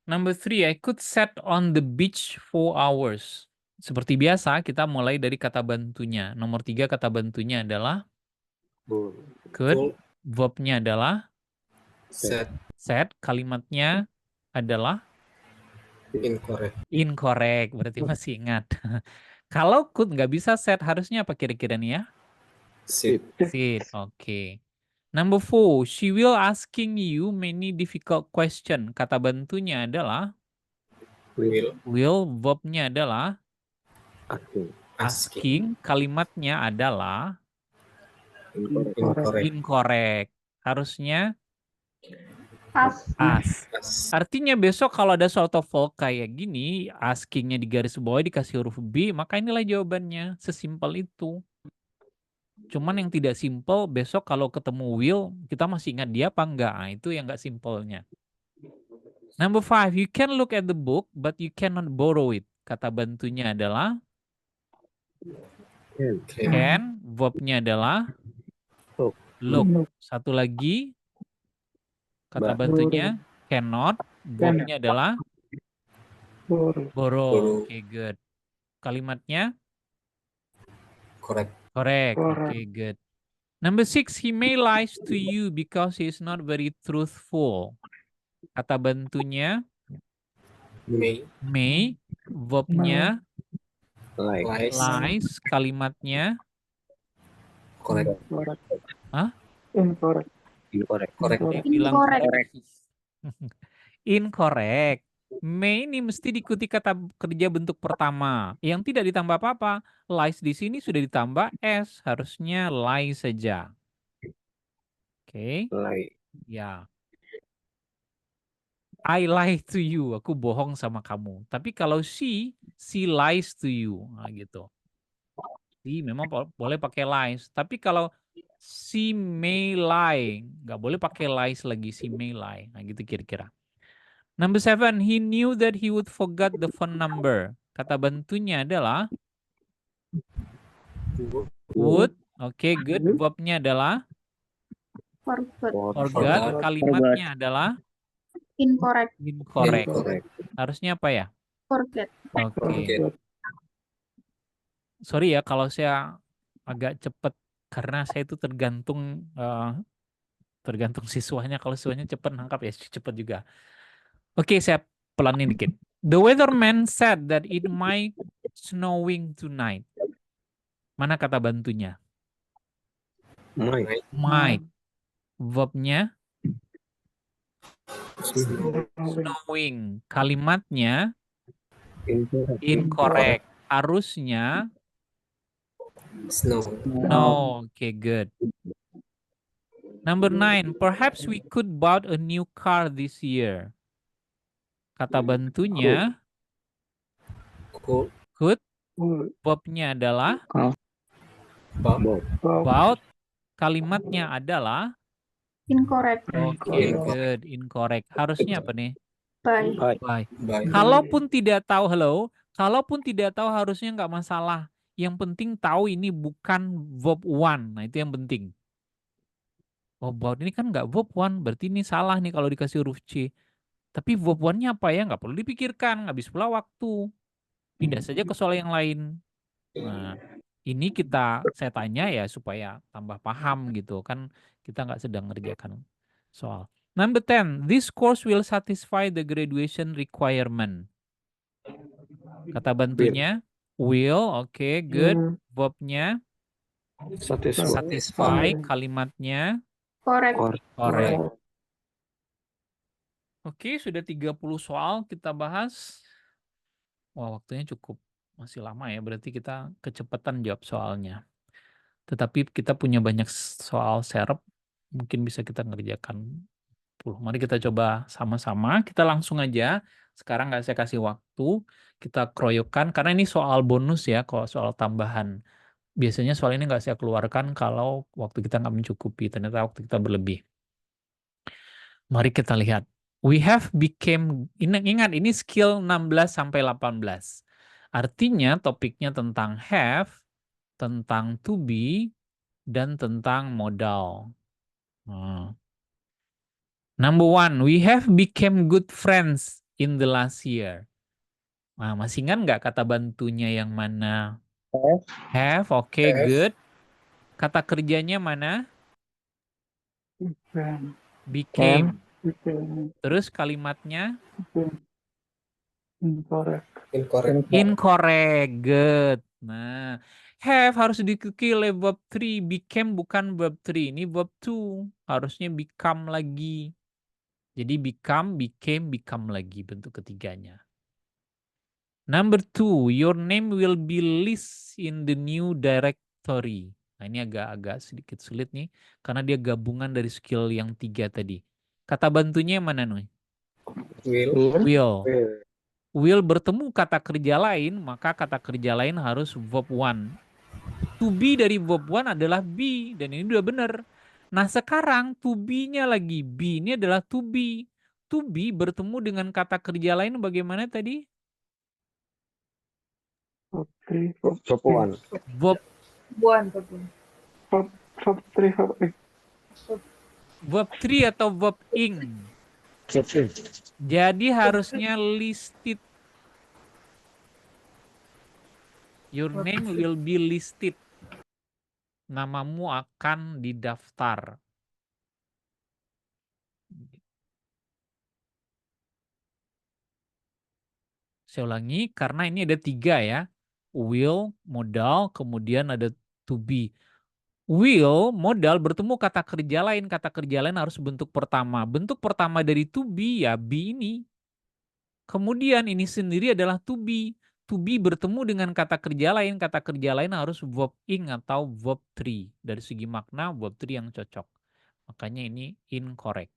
Number 3, I could sat on the beach 4 hours. Seperti biasa, kita mulai dari kata bantunya. Nomor 3 kata bantunya adalah could. Could. Verbnya adalah Set. sat. Kalimatnya adalah Incorrect. incorrect. Berarti masih ingat. Kalau could nggak bisa set, harusnya apa kira-kira nih ya? Sit. Sit. Oke. Number 4, she will asking you many difficult question. Kata bantunya adalah will. Verbnya adalah asking. Kalimatnya adalah Incorrect. incorrect. Harusnya As. as. As. Artinya besok kalau ada soal TOEFL kayak gini, askingnya di garis bawah dikasih huruf B, maka inilah jawabannya. Sesimpel itu. Cuman yang tidak simple, besok kalau ketemu will, kita masih ingat dia apa enggak? Nah, itu yang enggak simpelnya. Number 5, you can look at the book, but you cannot borrow it. Kata bantunya adalah can. Verbnya adalah look. Satu lagi, kata bantunya cannot. Verbnya adalah borrow. Oke, good. Kalimatnya Correct. correct. Oke, good. Number 6, he may lies to you because he is not very truthful. Kata bantunya may. Verbnya lies. Kalimatnya Correct. Hah? Incorrect. Correct. Bilang Incorrect. incorrect. May ini mesti diikuti kata kerja bentuk pertama. Yang tidak ditambah apa-apa. Lies di sini sudah ditambah S. Harusnya lie saja. Oke. Ya. I lie to you. Aku bohong sama kamu. Tapi kalau she lies to you. Nah, gitu. She memang boleh pakai lies. Tapi kalau she may lie. Nggak boleh pakai lies lagi. She may lie. Nah gitu kira-kira. Number 7, he knew that he would forget the phone number. Kata bantunya adalah would. Oke, good. Verbnya adalah forgot. Kalimatnya adalah Incorrect. incorrect. Harusnya apa ya? Forget. Oke. Sorry ya kalau saya agak cepat karena saya itu tergantung siswanya. Kalau siswanya cepat nangkap ya cepat juga. Oke, saya pelanin dikit. The weatherman said that it might snowing tonight. Mana kata bantunya? Might. Verbnya snowing. Kalimatnya incorrect. Harusnya Snow. no. Oke, good. Number 9, perhaps we could buy a new car this year. Kata bantunya could. Verbnya adalah bought. Kalimatnya adalah Incorrect. oke, good. Incorrect. Harusnya apa nih? By. Bye. Kalaupun tidak tahu, kalaupun tidak tahu harusnya nggak masalah. Yang penting tahu ini bukan verb one. Nah itu yang penting. Oh, about ini kan nggak verb one, berarti ini salah nih kalau dikasih huruf C. Tapi verb one-nya apa ya? Nggak perlu dipikirkan, habis pula waktu. Pindah saja ke soal yang lain. Nah, ini saya tanya ya supaya tambah paham gitu kan. Kita nggak sedang ngerjakan soal. Number 10, this course will satisfy the graduation requirement. Kata bantunya will, oke, good. Verbnya satisfy. Kalimatnya Correct. correct. Oke, sudah 30 soal kita bahas. Wah, waktunya cukup masih lama ya, berarti kita kecepatan jawab soalnya. Tetapi kita punya banyak soal serep, mungkin bisa kita ngerjakan 10. Mari kita coba sama-sama, kita langsung aja. Sekarang nggak saya kasih waktu, kita keroyokan, karena ini soal bonus ya, kalau soal tambahan. Biasanya soal ini nggak saya keluarkan kalau waktu kita nggak mencukupi, ternyata waktu kita berlebih. Mari kita lihat. We have became, ingat ini skill 16 sampai 18. Artinya topiknya tentang have, tentang to be, dan tentang modal. Nah, Number one, we have become good friends in the last year. Nah, masih ingat nggak kata bantunya yang mana? Have, oke, Have. good. Kata kerjanya mana? Became. Terus kalimatnya? Incorrect. Incorrect, good. Nah, have harus diikuti oleh verb 3, became bukan verb 3, ini verb 2. Harusnya become lagi. Jadi become, became, become lagi bentuk ketiganya. Number 2, your name will be list in the new directory. Nah, ini agak sedikit sulit nih, karena dia gabungan dari skill yang 3 tadi. Kata bantunya yang mana, Nuy? Will. Will bertemu kata kerja lain, maka kata kerja lain harus verb 1. To be dari verb 1 adalah be, dan ini udah benar. Nah, sekarang to be-nya lagi. Be ini adalah to be. To be bertemu dengan kata kerja lain bagaimana tadi? Verb verb 3 atau verb ing. Jadi harusnya listed. Your name will be listed. Namamu akan didaftar. Saya ulangi, karena ini ada 3 ya. Will, modal, kemudian ada to be. Will, modal, bertemu kata kerja lain. Kata kerja lain harus bentuk pertama. Bentuk pertama dari to be ya be ini. Kemudian ini sendiri adalah to be. To be bertemu dengan kata kerja lain. Kata kerja lain harus verb ing atau verb 3. Dari segi makna verb 3 yang cocok. Makanya ini incorrect.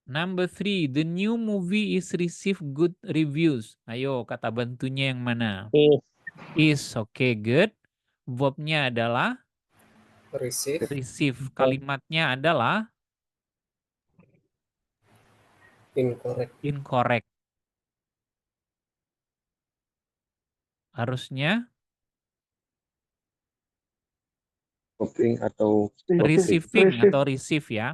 Number 3, the new movie is receive good reviews. Ayo, kata bantunya yang mana? Is, oke, good. Verbnya adalah? Receive. Kalimatnya adalah? Incorrect. Harusnya? Receiving atau receive ya.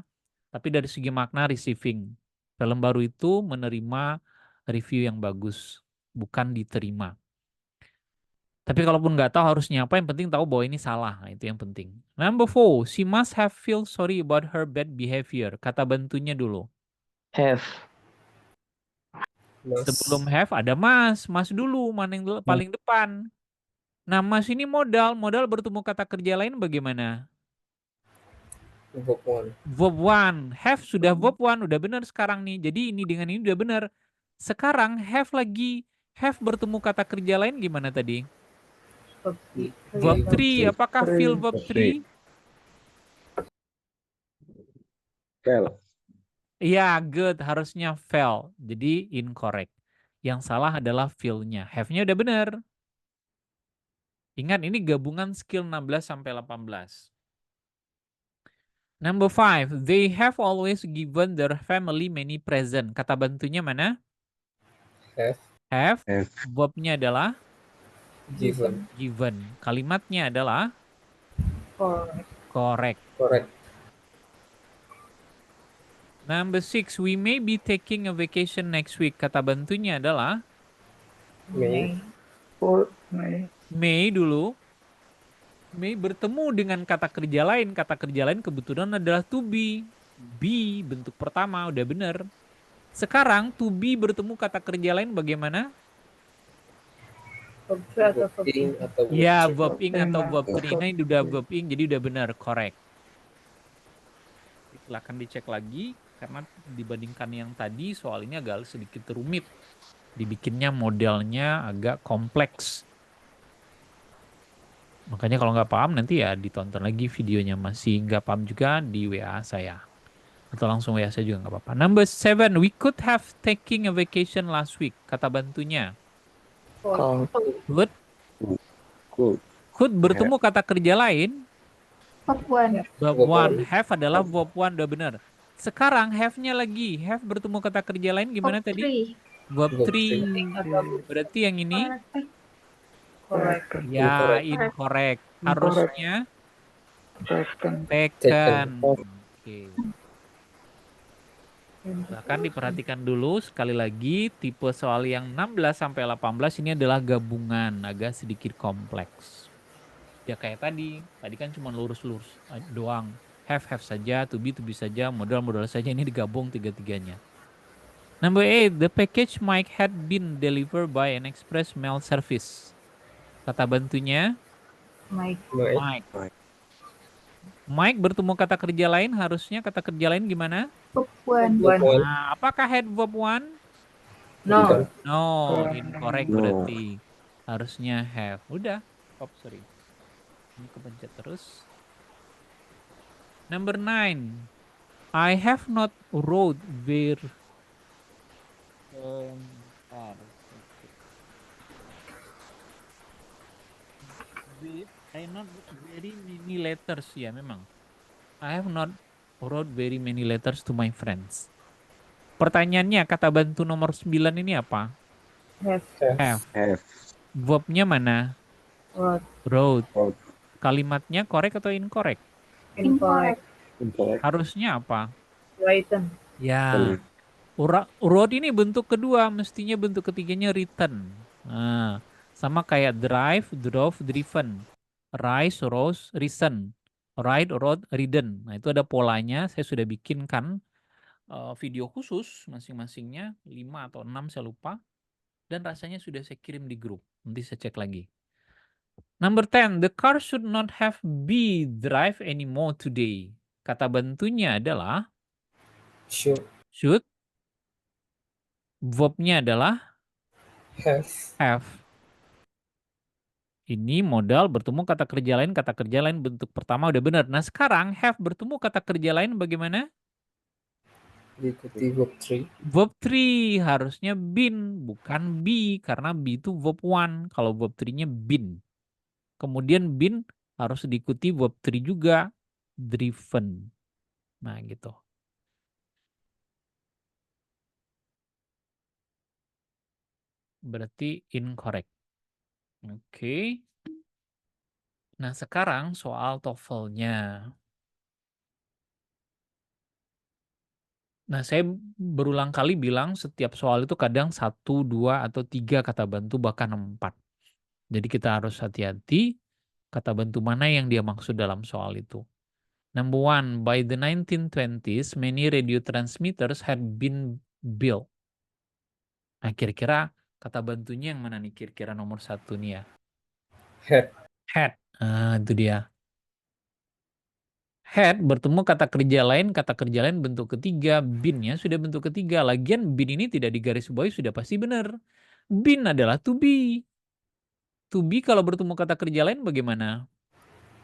Tapi dari segi makna receiving. Film baru itu menerima review yang bagus, bukan diterima. Tapi kalaupun nggak tahu harusnya apa, yang penting tahu bahwa ini salah. Nah, itu yang penting. Number 4, she must have feel sorry about her bad behavior. Kata bantunya dulu. Have. Sebelum have ada mas. Mas dulu, mana yang paling depan. Nah, mas ini modal. Modal bertemu kata kerja lain bagaimana? Verb 1. Have sudah verb 1. Udah benar sekarang nih. Jadi ini dengan ini udah benar. Sekarang have lagi. Have bertemu kata kerja lain gimana tadi? Verb 3. Apakah feel verb 3? Fail. Iya, good. Harusnya fail. Jadi incorrect. Yang salah adalah feel-nya. Have-nya udah benar. Ingat, ini gabungan skill 16 sampai 18. Number 5, they have always given their family many present. Kata bantunya mana? Have. Verb-nya adalah? Given. Kalimatnya adalah? Correct. Number 6, we may be taking a vacation next week. Kata bantunya adalah? May dulu. May bertemu dengan kata kerja lain. Kata kerja lain kebetulan adalah to be. Be bentuk pertama, udah bener. Sekarang to be bertemu kata kerja lain bagaimana? Ya, verb ing atau verb 3. Ini udah verb ing, jadi udah benar, correct. Silahkan dicek lagi, karena dibandingkan yang tadi, soal ini agak sedikit rumit. Dibikinnya modelnya agak kompleks. Makanya kalau nggak paham nanti ya ditonton lagi videonya. Masih nggak paham juga di WA saya. Atau langsung WA saya juga nggak apa-apa. Number 7, we could have taking a vacation last week. Kata bantunya. Could. Could bertemu kata kerja lain. Verb 1. Have adalah verb 1, udah benar. Sekarang have-nya lagi. Have bertemu kata kerja lain gimana tadi? Verb 3. Berarti yang ini? Ya, incorrect. Harusnya taken. Oke. Silahkan diperhatikan dulu sekali lagi tipe soal yang 16 sampai 18 ini adalah gabungan, agak sedikit kompleks. Ya kayak tadi kan cuma lurus-lurus doang. Have saja, to be saja, modal saja, ini digabung tiga-tiganya. Number 8, the package might had been delivered by an express mail service. Kata bantunya Mike. Mike. Mike bertemu kata kerja lain, harusnya kata kerja lain gimana? Verb 1. One. Nah, apakah had verb 1? No. No, incorrect No. berarti. Harusnya have. Udah. Oh, sorry. Ini kepencet terus. Number 9. I have not wrote where bentar. I not very many letters ya memang. I have not wrote very many letters to my friends. Pertanyaannya kata bantu nomor 9 ini apa? Have. Have. Have. Verbnya mana? Wrote. Wrote. Wrote. Kalimatnya correct atau incorrect? Incorrect. Incorrect. Harusnya apa? Written. Ya. Wrote ini bentuk kedua, mestinya bentuk ketiganya written. Nah, sama kayak drive, drove, driven. Rise, rose, risen. Ride, rode, ridden. Nah, itu ada polanya. Saya sudah bikinkan video khusus masing-masingnya 5 atau 6 saya lupa. Dan rasanya sudah saya kirim di grup. Nanti saya cek lagi. Number 10, the car should not have be drive anymore today. Kata bantunya adalah Should. should. Verbnya adalah Have. have. Ini modal bertemu kata kerja lain bentuk pertama udah benar. Nah sekarang have bertemu kata kerja lain bagaimana? Diikuti verb 3. Verb 3 harusnya been, bukan be. Karena be itu verb 1. Kalau verb 3-nya been. Kemudian been harus diikuti verb 3 juga. Driven. Nah gitu. Berarti incorrect. Oke. Nah sekarang soal TOEFL-nya. Nah, saya berulang kali bilang setiap soal itu kadang 1, 2, atau 3 kata bantu, bahkan 4. Jadi kita harus hati-hati kata bantu mana yang dia maksud dalam soal itu. Number 1, by the 1920s, many radio transmitters had been built. Nah, kira-kira kata bantunya yang mana nih? Kira-kira nomor 1 nih ya. Had. Had. Nah, itu dia. Had bertemu kata kerja lain bentuk ketiga, been-nya sudah bentuk ketiga. Lagian been ini tidak digarisbawahi sudah pasti benar. Been adalah to be. To be kalau bertemu kata kerja lain bagaimana?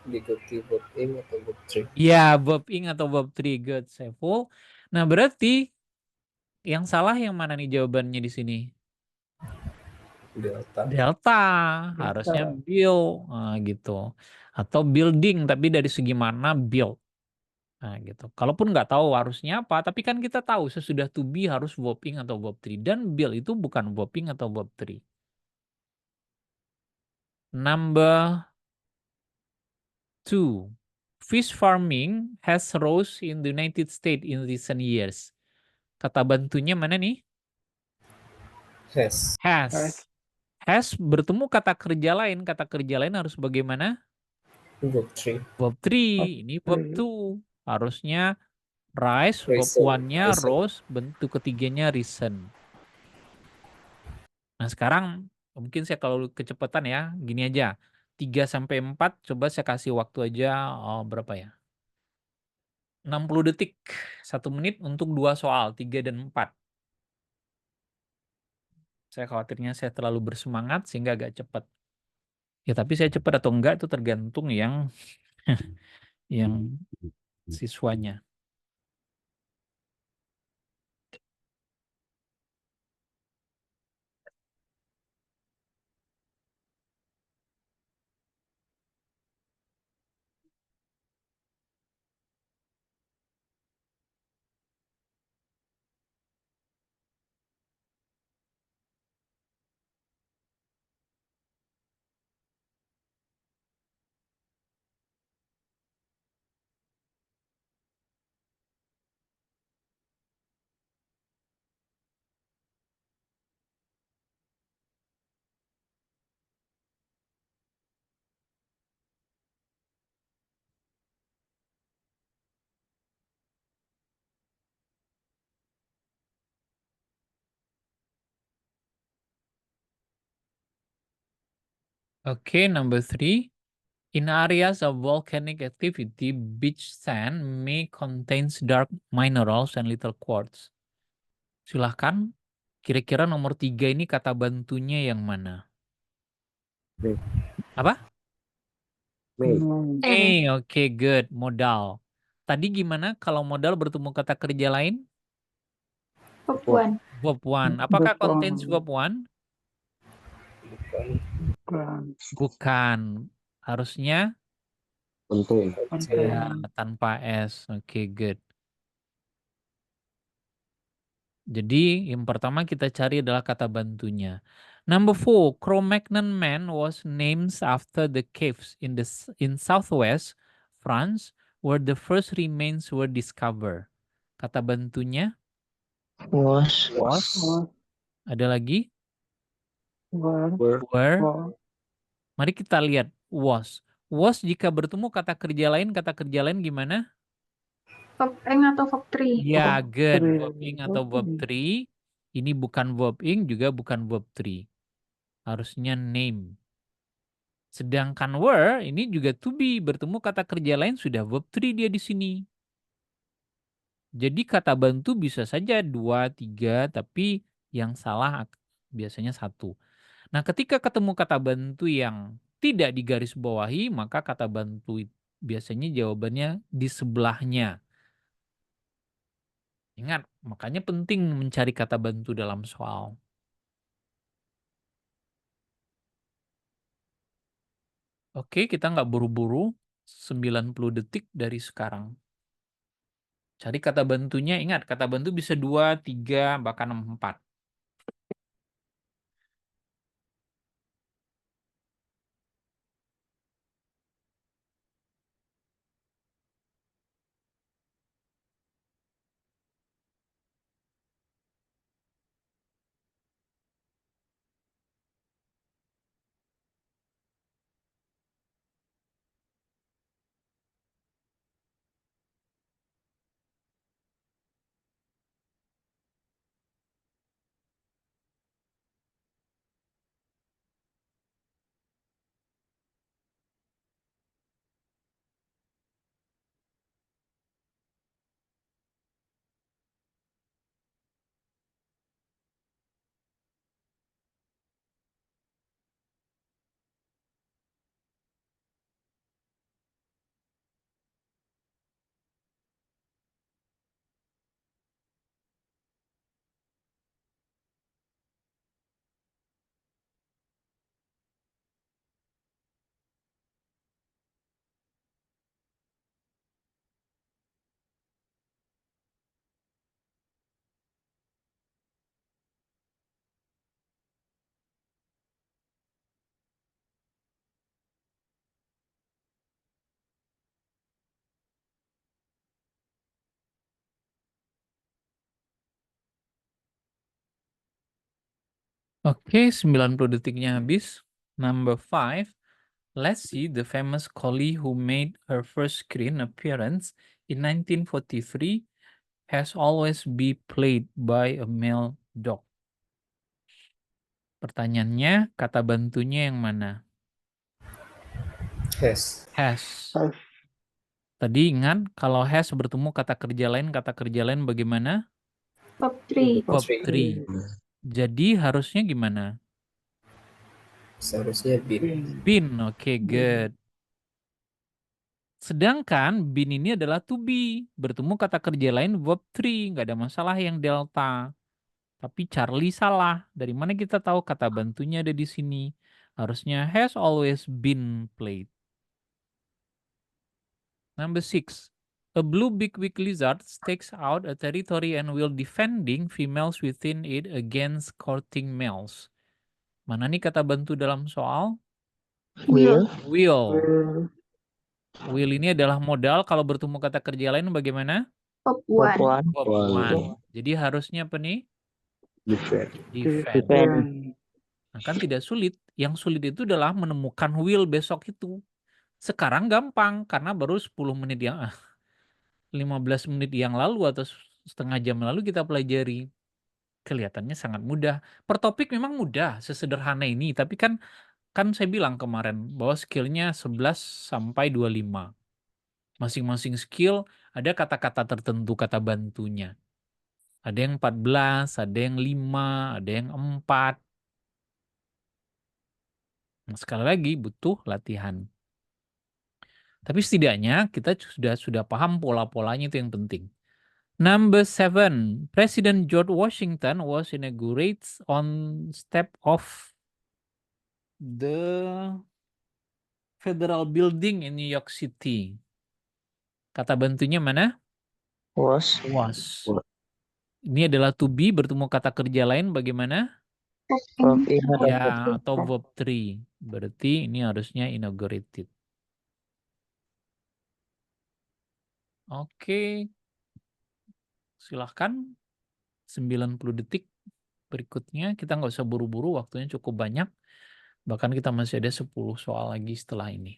Diikuti verb ing atau verb 3. Ya, verb ing atau verb 3. Good, Saiful. Nah, berarti yang salah yang mana nih jawabannya di sini? Delta. Delta. Harusnya build. Nah, gitu. Atau building, tapi dari segi mana build. Nah, gitu. Kalaupun nggak tahu harusnya apa, tapi kan kita tahu sesudah to be harus verb ing atau verb 3. Dan build itu bukan verb ing atau verb 3. Number 2. Fish farming has rose in the United States in recent years. Kata bantunya mana nih? Has. Has. Has bertemu kata kerja lain. Kata kerja lain harus bagaimana? Verb 3. Verb 3. Ini verb 2. Harusnya rise, verb Risen. 1-nya Risen. rose, bentuk ketiganya risen. Nah, sekarang mungkin saya kalau kecepatan ya, gini aja. 3 sampai 4 coba saya kasih waktu aja berapa ya? 60 detik. 1 menit untuk 2 soal, 3 dan 4. Saya khawatirnya saya terlalu bersemangat sehingga agak cepat. Ya, tapi saya cepat atau enggak itu tergantung yang yang siswanya. Okay, number 3. In areas of volcanic activity, beach sand may contains dark minerals and little quartz. Silahkan, kira-kira nomor 3 ini kata bantunya yang mana? May. Apa? May. Oke, good. Modal. Tadi gimana kalau modal bertemu kata kerja lain? Verb 1. Verb 1. Apakah contains verb 1? Bukan. Harusnya Contain. ya, tanpa S. Oke, good. Jadi yang pertama kita cari adalah kata bantunya. Number 4, Cro-Magnon Man was named after the caves in southwest France where the first remains were discovered. Kata bantunya Was. ada lagi? Were. Were. Mari kita lihat was. Was jika bertemu kata kerja lain gimana? Verb ing atau verb 3? Ya, good. Verb ing atau verb 3. Ini bukan verb ing, juga bukan verb 3. Harusnya name. Sedangkan were ini juga to be, bertemu kata kerja lain sudah verb 3 dia di sini. Jadi kata bantu bisa saja 2, 3, tapi yang salah biasanya 1. Nah, ketika ketemu kata bantu yang tidak digarisbawahi, maka kata bantu biasanya jawabannya di sebelahnya. Ingat, makanya penting mencari kata bantu dalam soal. Oke, kita nggak buru-buru, 90 detik dari sekarang. Cari kata bantunya, ingat kata bantu bisa 2, 3, bahkan 4. Oke, 90 detiknya habis. Number 5. Lassie, the famous collie who made her first screen appearance in 1943, has always been played by a male dog. Pertanyaannya, kata bantunya yang mana? Has. Has. Tadi ingat, kalau has bertemu kata kerja lain bagaimana? Verb 3. Verb 3. Jadi harusnya gimana? Seharusnya been. Been, oke, good. Sedangkan been ini adalah to be. Bertemu kata kerja lain verb 3. Nggak ada masalah yang delta. Tapi Charlie salah. Dari mana kita tahu kata bantunya ada di sini? Harusnya has always been played. Number 6. A blue big-winged lizard stakes out a territory and will defending females within it against courting males. Mana nih kata bantu dalam soal? Will. Will. Will ini adalah modal. Kalau bertemu kata kerja lain bagaimana? Verb Verb 1. 1. Verb 1. Jadi harusnya apa nih? Defend. Defend. Nah, kan tidak sulit. Yang sulit itu adalah menemukan will besok itu. Sekarang gampang karena baru 10 menit 15 menit yang lalu atau setengah jam lalu kita pelajari. Kelihatannya sangat mudah. Per topik memang mudah, sesederhana ini. Tapi kan Kan saya bilang kemarin bahwa skillnya 11 sampai 25. Masing-masing skill ada kata-kata tertentu, kata bantunya. Ada yang 14, ada yang 5, ada yang 4. Nah, sekali lagi butuh latihan. Tapi setidaknya kita sudah paham pola-polanya, itu yang penting. Number 7, President George Washington was inaugurated on step of the Federal Building in New York City. Kata bantunya mana? Was. Was. Was. Ini adalah to be bertemu kata kerja lain bagaimana? Verb in atau Ya, verb atau verb 3. Berarti ini harusnya inaugurated. Oke. Silahkan. 90 detik berikutnya. Kita nggak usah buru-buru, waktunya cukup banyak. Bahkan kita masih ada 10 soal lagi setelah ini.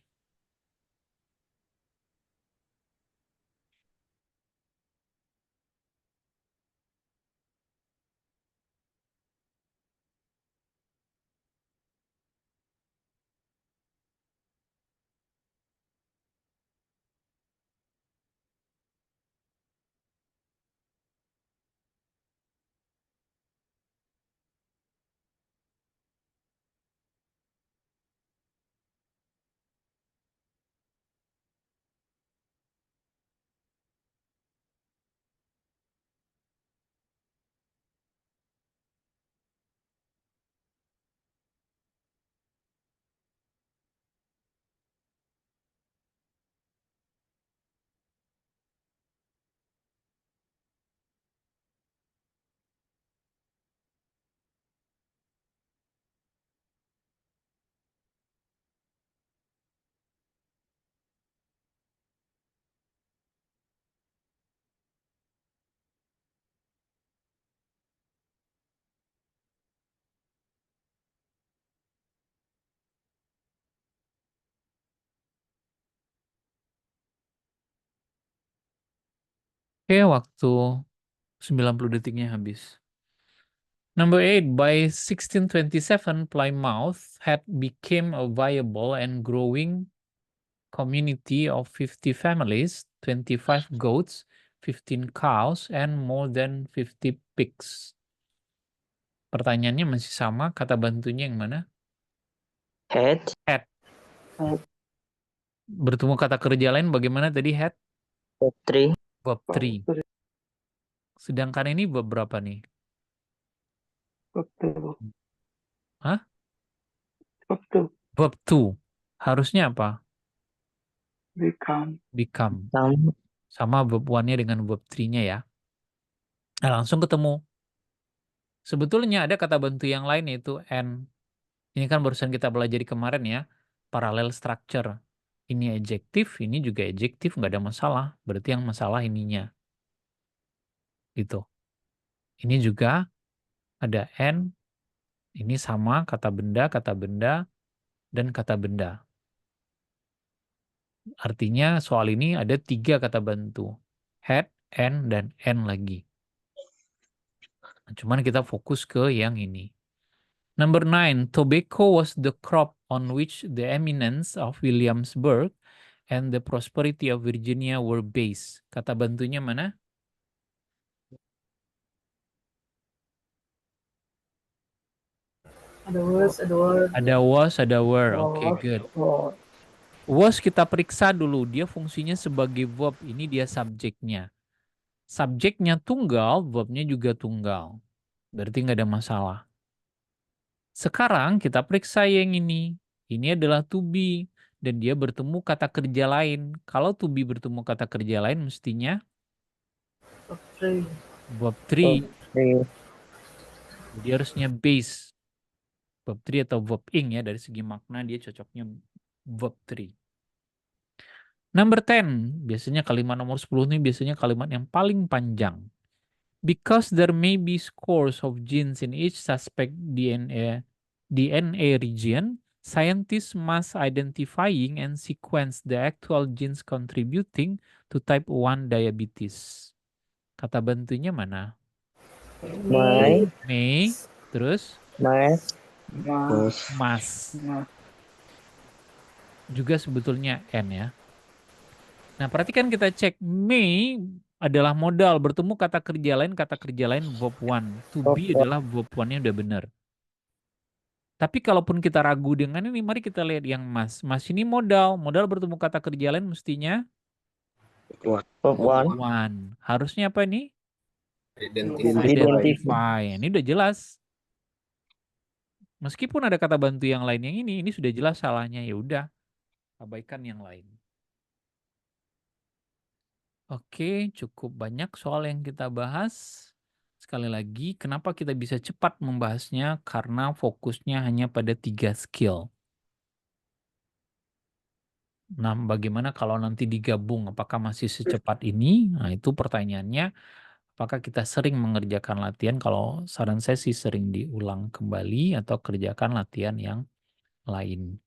Oke, waktu 90 detiknya habis. Number 8, by 1627, Plymouth had become a viable and growing community of 50 families, 25 goats, 15 cows, and more than 50 pigs. Pertanyaannya masih sama, kata bantunya yang mana? had. Had. Bertemu kata kerja lain bagaimana tadi had? Verb 3. Verb 3. Sedangkan ini verb berapa nih? Verb 2. Hah? Verb 2. Verb 2. Harusnya apa? Become. Become. Sama. Sama verb 1-nya dengan verb 3-nya ya. Nah, langsung ketemu. Sebetulnya ada kata bantu yang lain yaitu and. Ini kan barusan kita pelajari kemarin ya. Parallel structure. Ini adjektif, ini juga adjektif, nggak ada masalah. Berarti yang masalah ininya. Gitu. Ini juga ada and. Ini sama kata benda, dan kata benda. Artinya soal ini ada 3 kata bantu. Had, and, dan and lagi. Nah, cuman kita fokus ke yang ini. Number 9, tobacco was the crop on which the eminence of Williamsburg and the prosperity of Virginia were based. Kata bantunya mana? Ada was, ada word. Ada was, ada were. Oke, good. Was kita periksa dulu. Dia fungsinya sebagai verb. Ini dia subjeknya. Subjeknya tunggal, verbnya juga tunggal. Berarti nggak ada masalah. Sekarang kita periksa yang ini. Ini adalah to be. Dan dia bertemu kata kerja lain. Kalau to be bertemu kata kerja lain mestinya Verb 3. verb 3. 3. Jadi harusnya base. Verb 3 atau verb ing ya. Dari segi makna dia cocoknya verb 3. Number 10. Biasanya kalimat nomor 10 ini biasanya kalimat yang paling panjang. Because there may be scores of genes in each suspect DNA region, scientists must identifying and sequence the actual genes contributing to type 1 diabetes. Kata bantunya mana? My. May, terus My. Was. must. juga sebetulnya N ya. Nah, perhatikan kita cek may adalah modal, bertemu kata kerja lain verb one. To be adalah verb one-nya udah benar. Tapi kalaupun kita ragu dengan ini, mari kita lihat yang mas. Mas ini modal bertemu kata kerja lain mestinya What? Verb one. one. Harusnya apa nih? Identify. Identify. Ini udah jelas. Meskipun ada kata bantu yang lain yang ini sudah jelas salahnya. Ya udah, abaikan yang lain. Oke, cukup banyak soal yang kita bahas. Sekali lagi, kenapa kita bisa cepat membahasnya? Karena fokusnya hanya pada 3 skill. Nah, bagaimana kalau nanti digabung? Apakah masih secepat ini? Nah, itu pertanyaannya. Apakah kita sering mengerjakan latihan? Kalau saran saya sih sering diulang kembali atau kerjakan latihan yang lain.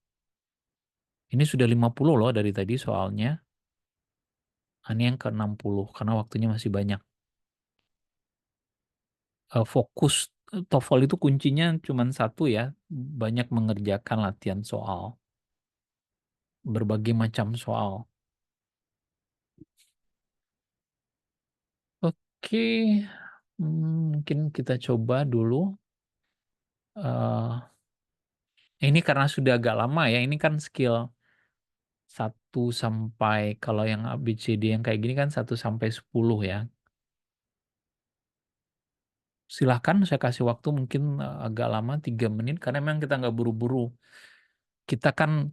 Ini sudah 50 loh dari tadi soalnya. Ini yang ke-60 karena waktunya masih banyak. Fokus TOEFL itu kuncinya cuma satu ya, banyak mengerjakan latihan soal. Berbagai macam soal. Oke, mungkin kita coba dulu. Ini karena sudah agak lama ya, ini kan skill 1 sampai, kalau yang ABCD yang kayak gini kan 1 sampai 10 ya. Silahkan saya kasih waktu mungkin agak lama 3 menit karena memang kita nggak buru-buru. Kita kan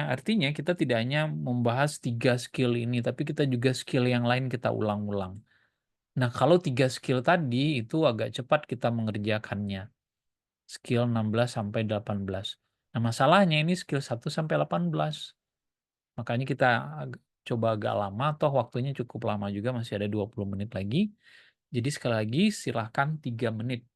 artinya kita tidak hanya membahas 3 skill ini, tapi kita juga skill yang lain kita ulang-ulang. Nah, kalau 3 skill tadi itu agak cepat kita mengerjakannya. Skill 16 sampai 18. Nah, masalahnya ini skill 1 sampai 18. Makanya kita coba agak lama, toh waktunya cukup lama juga, masih ada 20 menit lagi. Jadi sekali lagi silahkan 3 menit.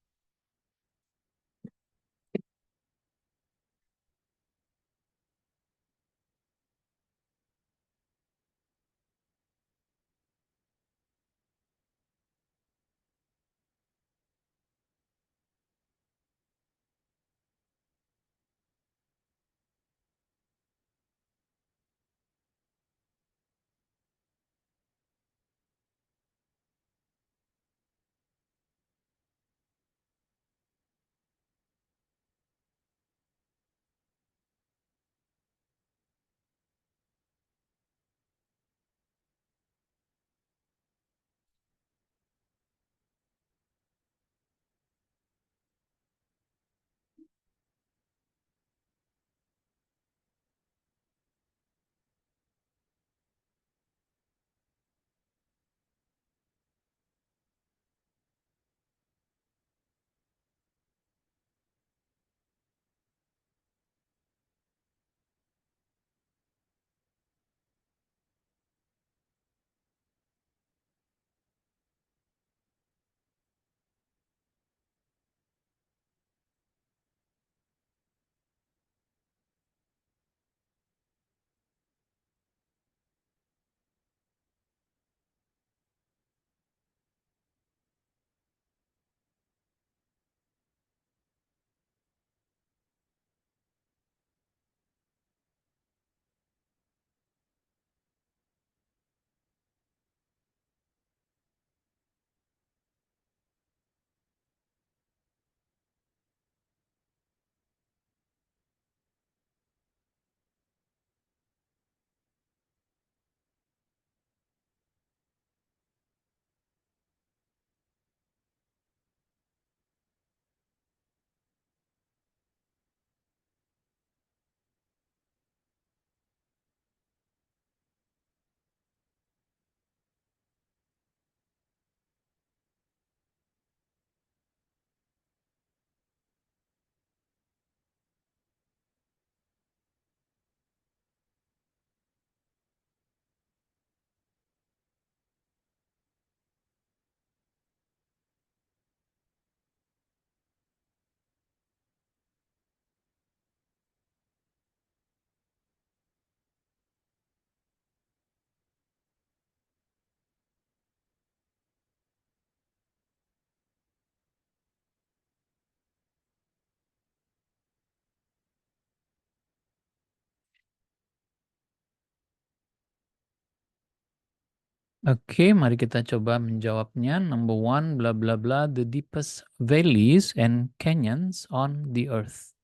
Oke, mari kita coba menjawabnya. Number one, bla bla bla, the deepest valleys and canyons on the earth.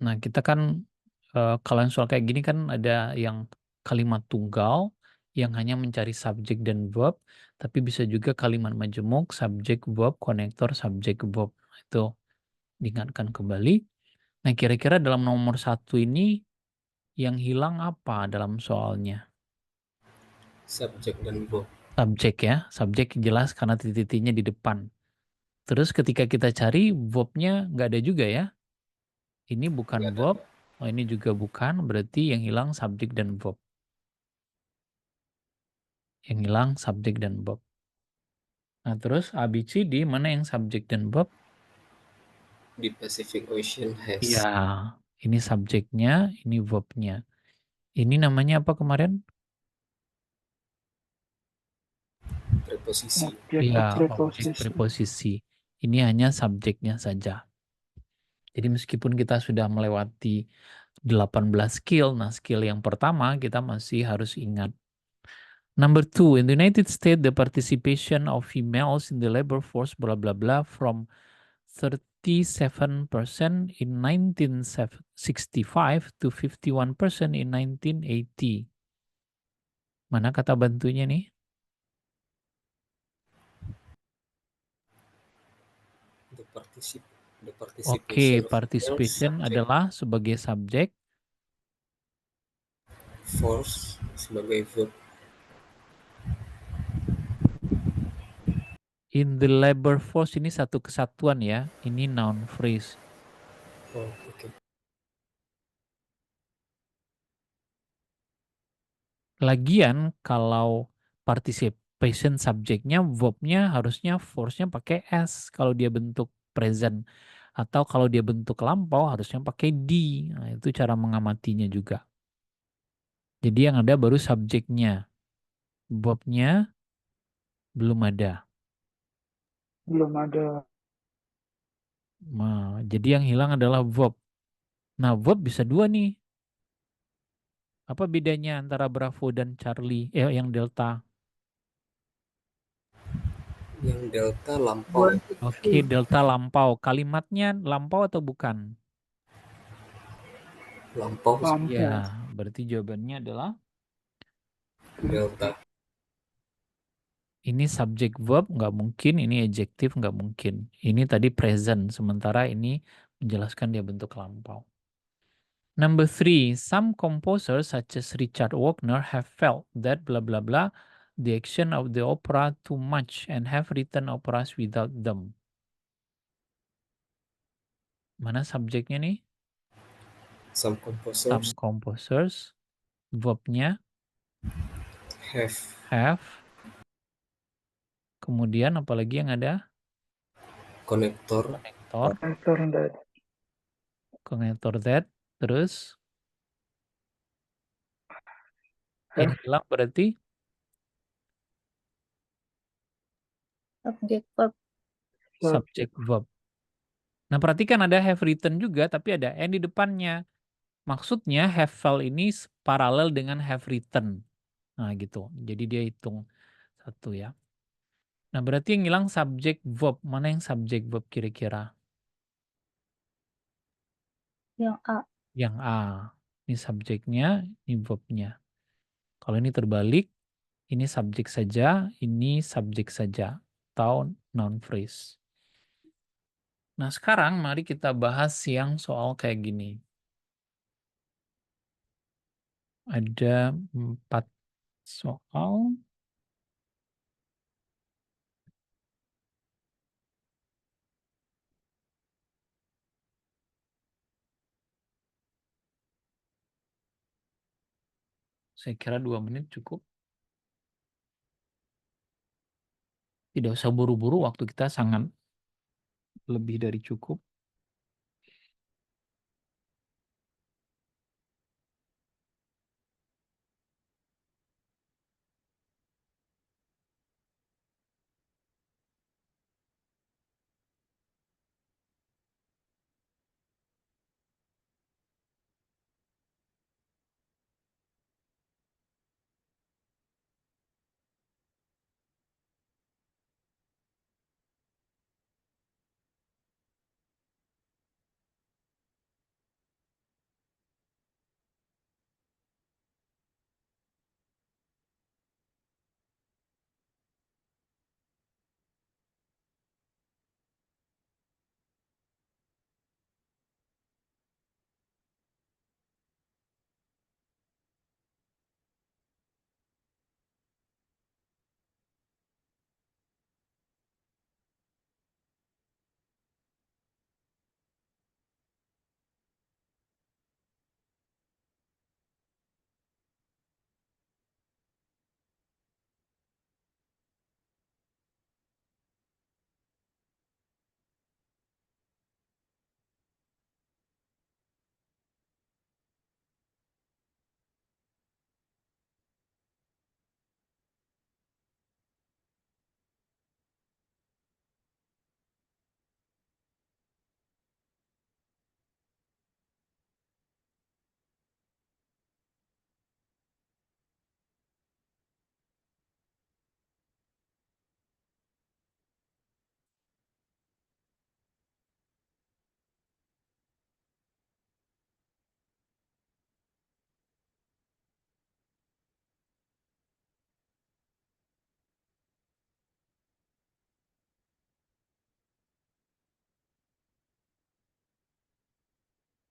Nah, kita kan kalau yang soal kayak gini kan ada yang kalimat tunggal yang hanya mencari subjek dan verb, tapi bisa juga kalimat majemuk, subjek, verb, konektor, subjek, verb. Itu diingatkan kembali. Nah, kira-kira dalam nomor satu ini yang hilang apa dalam soalnya? Subjek dan verb. Subjek ya, subjek jelas karena titik-titiknya di depan. Terus ketika kita cari verbnya nggak ada juga ya. Ini bukan Nggak ada. verb, oh ini juga bukan, berarti yang hilang subjek dan verb. Yang hilang subjek dan verb. Nah terus ABCD mana yang subjek dan verb? The Pacific Ocean has. Iya, ini subjeknya, ini verbnya. Ini namanya apa kemarin? Preposisi. Objek Iya, objek preposisi. preposisi. Ini hanya subjeknya saja. Jadi meskipun kita sudah melewati 18 skill, nah skill yang pertama kita masih harus ingat. Number two, in the United States, the participation of females in the labor force blah blah blah from 37% in 1965 to 51% in 1980. Mana kata bantunya nih? The Oke, participation of participation subject, adalah sebagai subjek, force sebagai verb. in the labor force ini satu kesatuan ya, ini noun phrase. Oh, oke. Lagian kalau participation subjeknya, verbnya harusnya force-nya pakai S kalau dia bentuk present. Atau kalau dia bentuk lampau harusnya pakai D. Nah, itu cara mengamatinya juga. Jadi yang ada baru subjeknya. Verbnya belum ada. Belum ada. Nah, jadi yang hilang adalah verb. Nah, verb bisa dua nih. Apa bedanya antara Bravo dan Charlie? Yang Delta. Yang delta lampau. One, two, Oke, three. Delta lampau. Kalimatnya lampau atau bukan? Lampau Lampu. Ya, berarti jawabannya adalah delta. ini subjek verb nggak mungkin, ini adjektif nggak mungkin. Ini tadi present, sementara ini menjelaskan dia bentuk lampau. Number three, some composers such as Richard Wagner have felt that blah blah blah the action of the opera too much and have written operas without them. Mana subjeknya nih? Some Some composers composers, verbnya have. Kemudian apalagi yang ada? konektor Konektor, Connector that. konektor that. Terus yang Have. hilang berarti Subjek verb. subjek verb. Nah, perhatikan ada have written juga, tapi ada and di depannya. Maksudnya have felt ini paralel dengan have written. Nah, gitu. Jadi dia hitung satu ya. Nah, berarti yang hilang subjek verb. Mana yang subjek verb kira-kira? Yang A. Yang A. Ini subjeknya, ini verbnya. Kalau ini terbalik, ini subjek saja, ini subjek saja. Atau noun phrase. Nah, sekarang mari kita bahas yang soal kayak gini. Ada 4 soal. Saya kira 2 menit cukup. Tidak usah buru-buru, waktu kita sangat lebih dari cukup.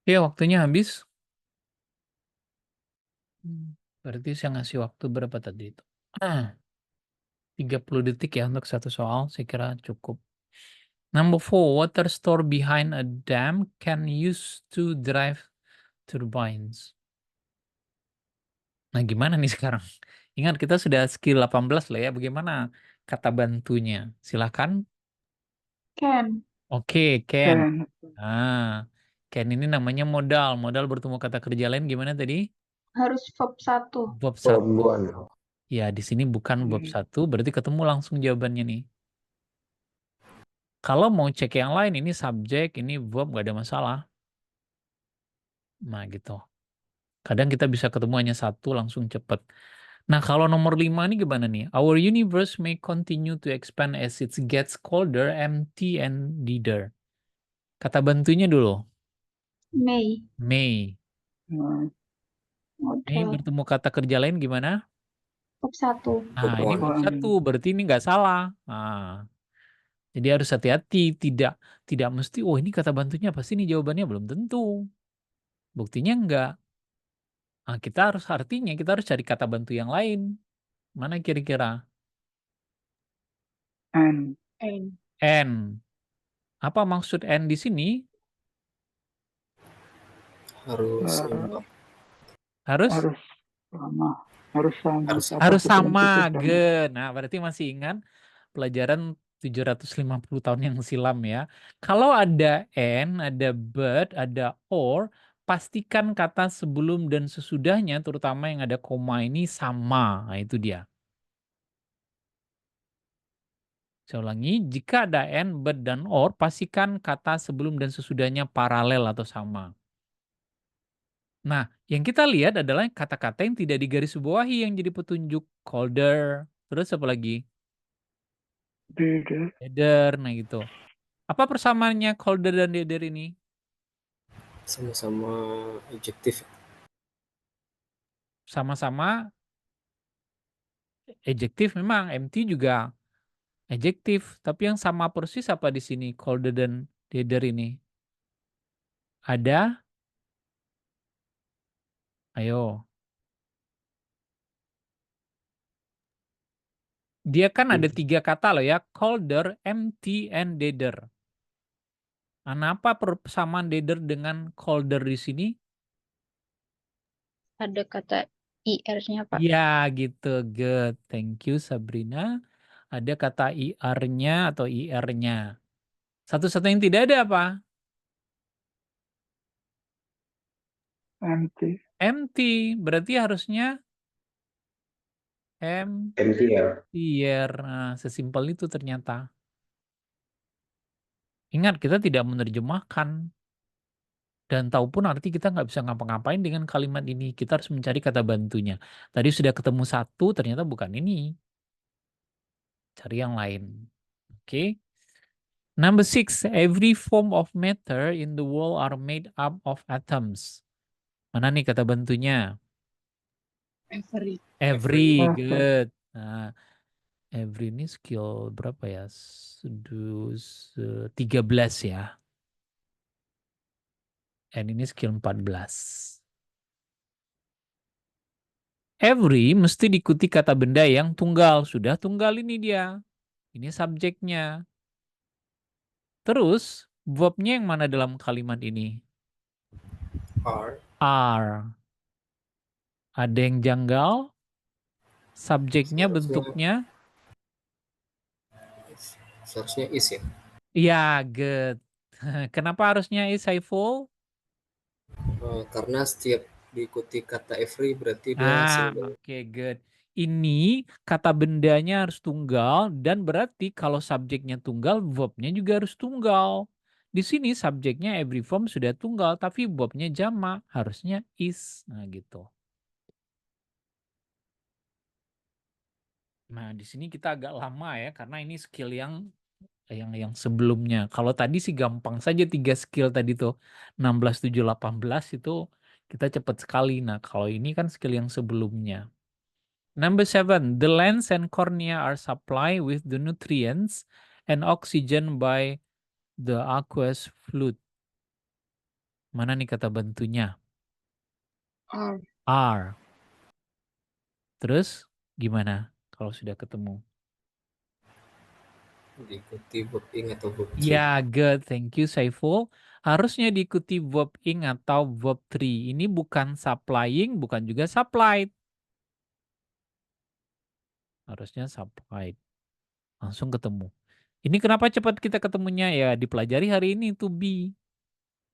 Ya, waktunya habis. Berarti saya ngasih waktu berapa tadi itu? 30 detik ya untuk satu soal, saya kira cukup. Number 4, water store behind a dam can use to drive turbines. Nah, gimana nih sekarang? Ingat kita sudah skill 18 lah ya, bagaimana kata bantunya? Silakan. Can. Oke, can. Can. Can ini namanya modal. Modal bertemu kata kerja lain gimana tadi? Harus verb 1. Verb Verb 1. one. Ya, di sini bukan verb 1, berarti ketemu langsung jawabannya nih. Kalau mau cek yang lain, ini subjek, ini verb, nggak ada masalah. Nah, gitu. Kadang kita bisa ketemu hanya satu, langsung cepet. Nah, kalau nomor 5 ini gimana nih? Our universe may continue to expand as it gets colder, empty, and deader. Kata bantunya dulu. May. May. Nah, May Modal. bertemu kata kerja lain gimana? Verb 1. Nah, ini Verb verb 1, berarti ini nggak salah. Nah, jadi harus hati-hati. Tidak mesti, oh ini kata bantunya pasti ini jawabannya, belum tentu. Buktinya enggak. Nah, kita harus cari kata bantu yang lain. Mana kira-kira? and And. Apa maksud and di sini? harus eh, sama. Harus harus sama Harus kata harus pembentuk sama. itu sama. Good. Nah, berarti masih ingat pelajaran 750 tahun yang silam ya. Kalau ada and, ada but, ada or, pastikan kata sebelum dan sesudahnya, terutama yang ada koma ini sama. Nah, itu dia. Saya ulangi, jika ada and, but, dan or, pastikan kata sebelum dan sesudahnya paralel atau sama. Nah, yang kita lihat adalah kata-kata yang tidak digarisbawahi yang jadi petunjuk. Colder, terus apa lagi? Beda. Deader, nah gitu. Apa persamaannya colder dan deader ini? Sama-sama adjektif. Sama-sama adjektif memang, empty juga adjektif. Tapi yang sama persis apa di sini? Colder dan deader ini. Ada? Ayo. Dia kan ada 3 kata loh ya. Colder, empty, and deader. Nah, apa persamaan deader dengan colder di sini? Ada kata IR-nya, Pak. Ya gitu, good. Thank you Sabrina. Ada kata IR-nya atau IR-nya. Satu-satu yang tidak ada apa? Empty. Empty. Berarti harusnya Empty ya. empty. Nah, sesimpel itu ternyata. Ingat, kita tidak menerjemahkan. Dan tahu pun arti kita nggak bisa ngapa-ngapain dengan kalimat ini. Kita harus mencari kata bantunya. Tadi sudah ketemu satu, ternyata bukan ini. Cari yang lain. Oke. Number 6, every form of matter in the world are made up of atoms. Mana nih kata bantunya? Every. Every, Every. good. Nah, every ini skill berapa ya? 13 ya. And ini skill 14. Every mesti diikuti kata benda yang tunggal. Sudah tunggal ini dia. Ini subjeknya. Terus, verbnya yang mana dalam kalimat ini? Are. Are. Ada yang janggal? Subjeknya bentuknya? Seharusnya is ya. Iya, good. Kenapa harusnya is full? Karena setiap diikuti kata every berarti dia single. Oke, good. Ini kata bendanya harus tunggal dan berarti kalau subjeknya tunggal, verbnya juga harus tunggal. Di sini subjeknya every form sudah tunggal, tapi verbnya jamak, harusnya is. Nah, gitu. Nah, di sini kita agak lama ya, karena ini skill yang sebelumnya. Kalau tadi sih gampang saja 3 skill tadi tuh. 16, 7, 18 itu kita cepat sekali. Nah, kalau ini kan skill yang sebelumnya. Number 7, the lens and cornea are supplied with the nutrients and oxygen by the aqueous fluid. Mana nih kata bantunya? Are. Are. Terus gimana kalau sudah ketemu? Diikuti verb ing atau verb 3. Ya, good. Thank you, Saiful. Harusnya diikuti verb ing atau verb 3. Ini bukan supplying, bukan juga supplied. Harusnya supplied. Langsung ketemu. Ini kenapa cepat kita ketemunya? Ya, dipelajari hari ini to be.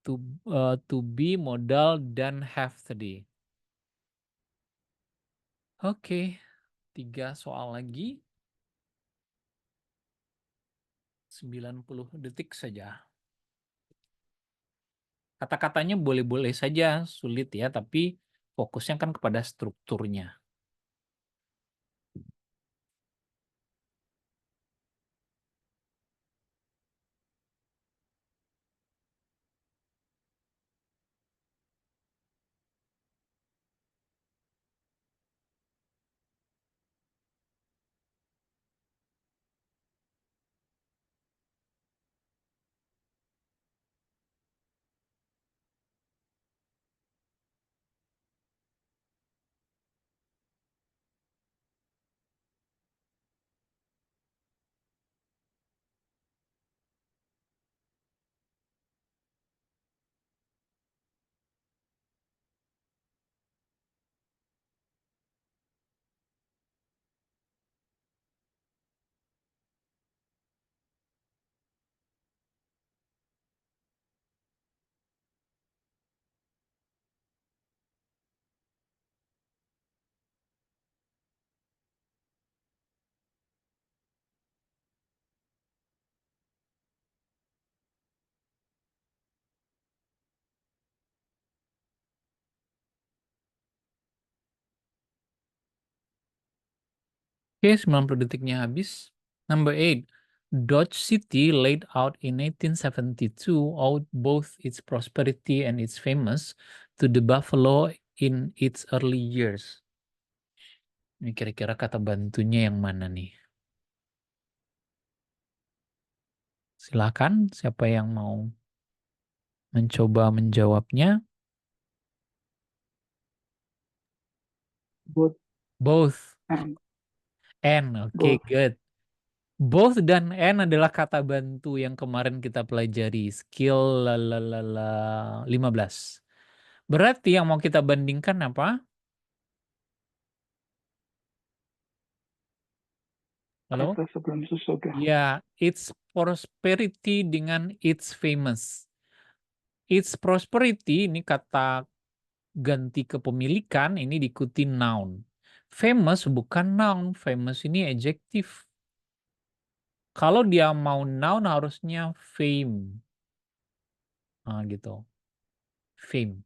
To be, modal, dan have tadi. Oke, 3 soal lagi. 90 detik saja. Kata-katanya boleh-boleh saja sulit ya, tapi fokusnya kan kepada strukturnya. Oke, 90 detiknya habis. Number 8. Dodge City, laid out in 1872, owed both its prosperity and its famous to the buffalo in its early years. Ini kira-kira kata bantunya yang mana nih? Silakan, siapa yang mau mencoba menjawabnya? Both Both. and Oke, both. good. Both dan and adalah kata bantu yang kemarin kita pelajari. Skill 15. Berarti yang mau kita bandingkan apa? Halo? Kata sebelum sesudah. Ya, its prosperity dengan its famous. Its prosperity ini kata ganti kepemilikan, ini diikuti noun. Famous bukan noun, famous ini adjective. Kalau dia mau noun harusnya fame. Nah, gitu. Fame.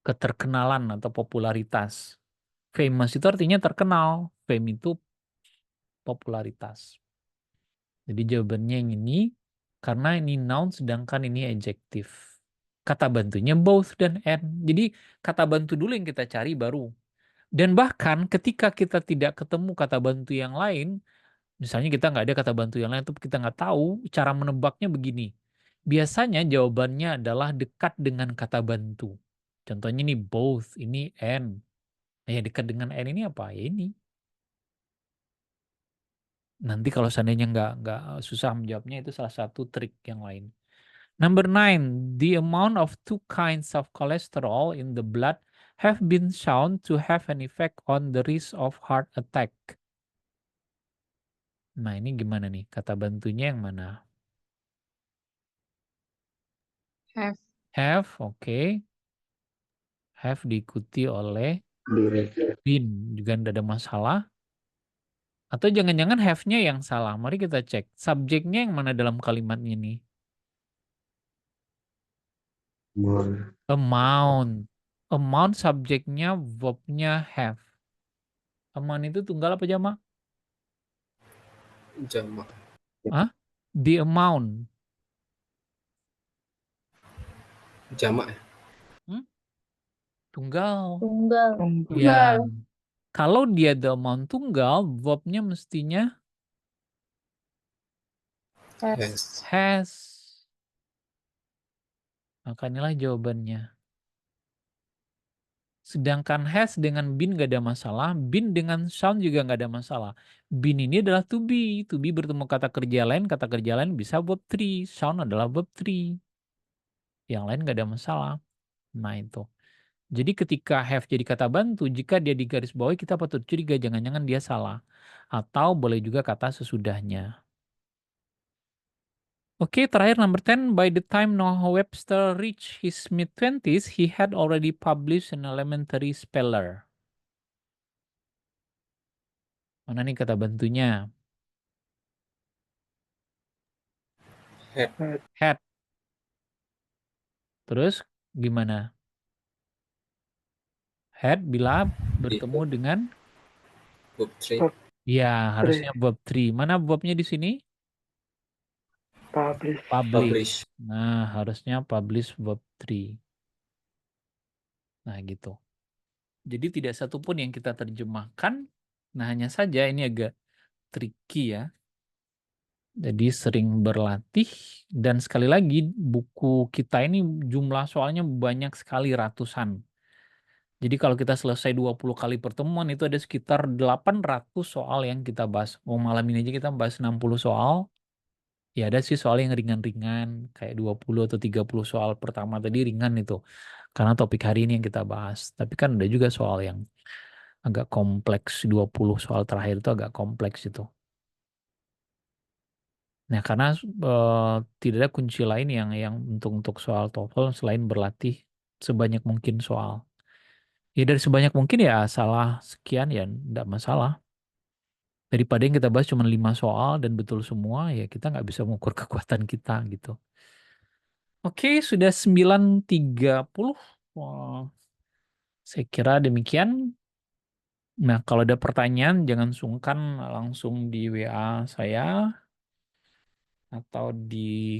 Keterkenalan atau popularitas. Famous itu artinya terkenal. Fame itu popularitas. Jadi jawabannya yang ini, karena ini noun sedangkan ini adjective. Kata bantunya both dan and. Jadi kata bantu dulu yang kita cari baru. Dan bahkan ketika kita tidak ketemu kata bantu yang lain, misalnya kita nggak ada kata bantu yang lain, tapi kita nggak tahu, cara menebaknya begini. Biasanya jawabannya adalah dekat dengan kata bantu. Contohnya ini both, ini and. Nah, yang dekat dengan and ini apa? Ya ini. Nanti kalau seandainya nggak susah menjawabnya, itu salah satu trik yang lain. Number 9, the amount of 2 kinds of cholesterol in the blood have been shown to have an effect on the risk of heart attack. Nah, ini gimana nih? Kata bantunya yang mana? Have. Have, oke. Have diikuti oleh been, juga tidak ada masalah. Atau jangan-jangan have-nya yang salah. Mari kita cek. Subjeknya yang mana dalam kalimatnya nih? Amount. Amount subjeknya, verb-nya have. Amount itu tunggal apa jamak? Jamak. Hah? The amount. Jamak ya? Tunggal. Tunggal. Ya. Kalau dia the amount tunggal, verb-nya mestinya Has. has. Maka inilah jawabannya. Sedangkan has dengan been gak ada masalah, been dengan sound juga gak ada masalah. Been ini adalah to be bertemu kata kerja lain bisa verb 3, sound adalah verb 3. Yang lain gak ada masalah. Nah itu. Jadi ketika have jadi kata bantu, jika dia di garis bawah kita patut curiga jangan-jangan dia salah. Atau boleh juga kata sesudahnya. Oke, terakhir number 10. By the time Noah Webster reached his mid-20s, he had already published an elementary speller. Mana nih kata bantunya? Had. Terus gimana? Had bila bertemu dengan? Verb 3. Ya, harusnya verb 3. Mana verbnya di sini? Publish. Nah, harusnya publish verb 3. Nah, gitu. Jadi tidak satupun yang kita terjemahkan. Nah, hanya saja ini agak tricky ya. Jadi sering berlatih. Dan sekali lagi, buku kita ini jumlah soalnya banyak sekali, ratusan. Jadi kalau kita selesai 20 kali pertemuan, itu ada sekitar 800 soal yang kita bahas. Malam ini aja kita bahas 60 soal. Ya ada sih soal yang ringan-ringan, kayak 20 atau 30 soal pertama tadi ringan itu. Karena topik hari ini yang kita bahas. Tapi kan ada juga soal yang agak kompleks, 20 soal terakhir itu agak kompleks itu. Nah karena tidak ada kunci lain yang untuk soal TOEFL selain berlatih sebanyak mungkin soal. Ya dari sebanyak mungkin ya salah sekian ya enggak masalah. Daripada yang kita bahas cuma 5 soal dan betul semua, ya kita nggak bisa mengukur kekuatan kita gitu. Oke, sudah 9.30. Wah, saya kira demikian. Nah, kalau ada pertanyaan jangan sungkan langsung di WA saya atau di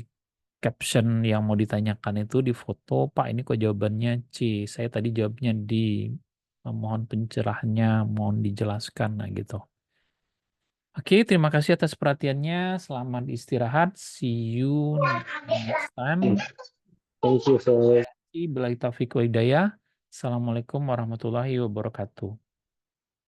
caption yang mau ditanyakan itu di foto, Pak ini kok jawabannya C. Saya tadi jawabnya D. Mohon pencerahannya, mohon dijelaskan, nah gitu. Oke, terima kasih atas perhatiannya. Selamat istirahat. See you next time. Thank you, sir. Billahi taufiq wal hidayah. Assalamualaikum warahmatullahi wabarakatuh.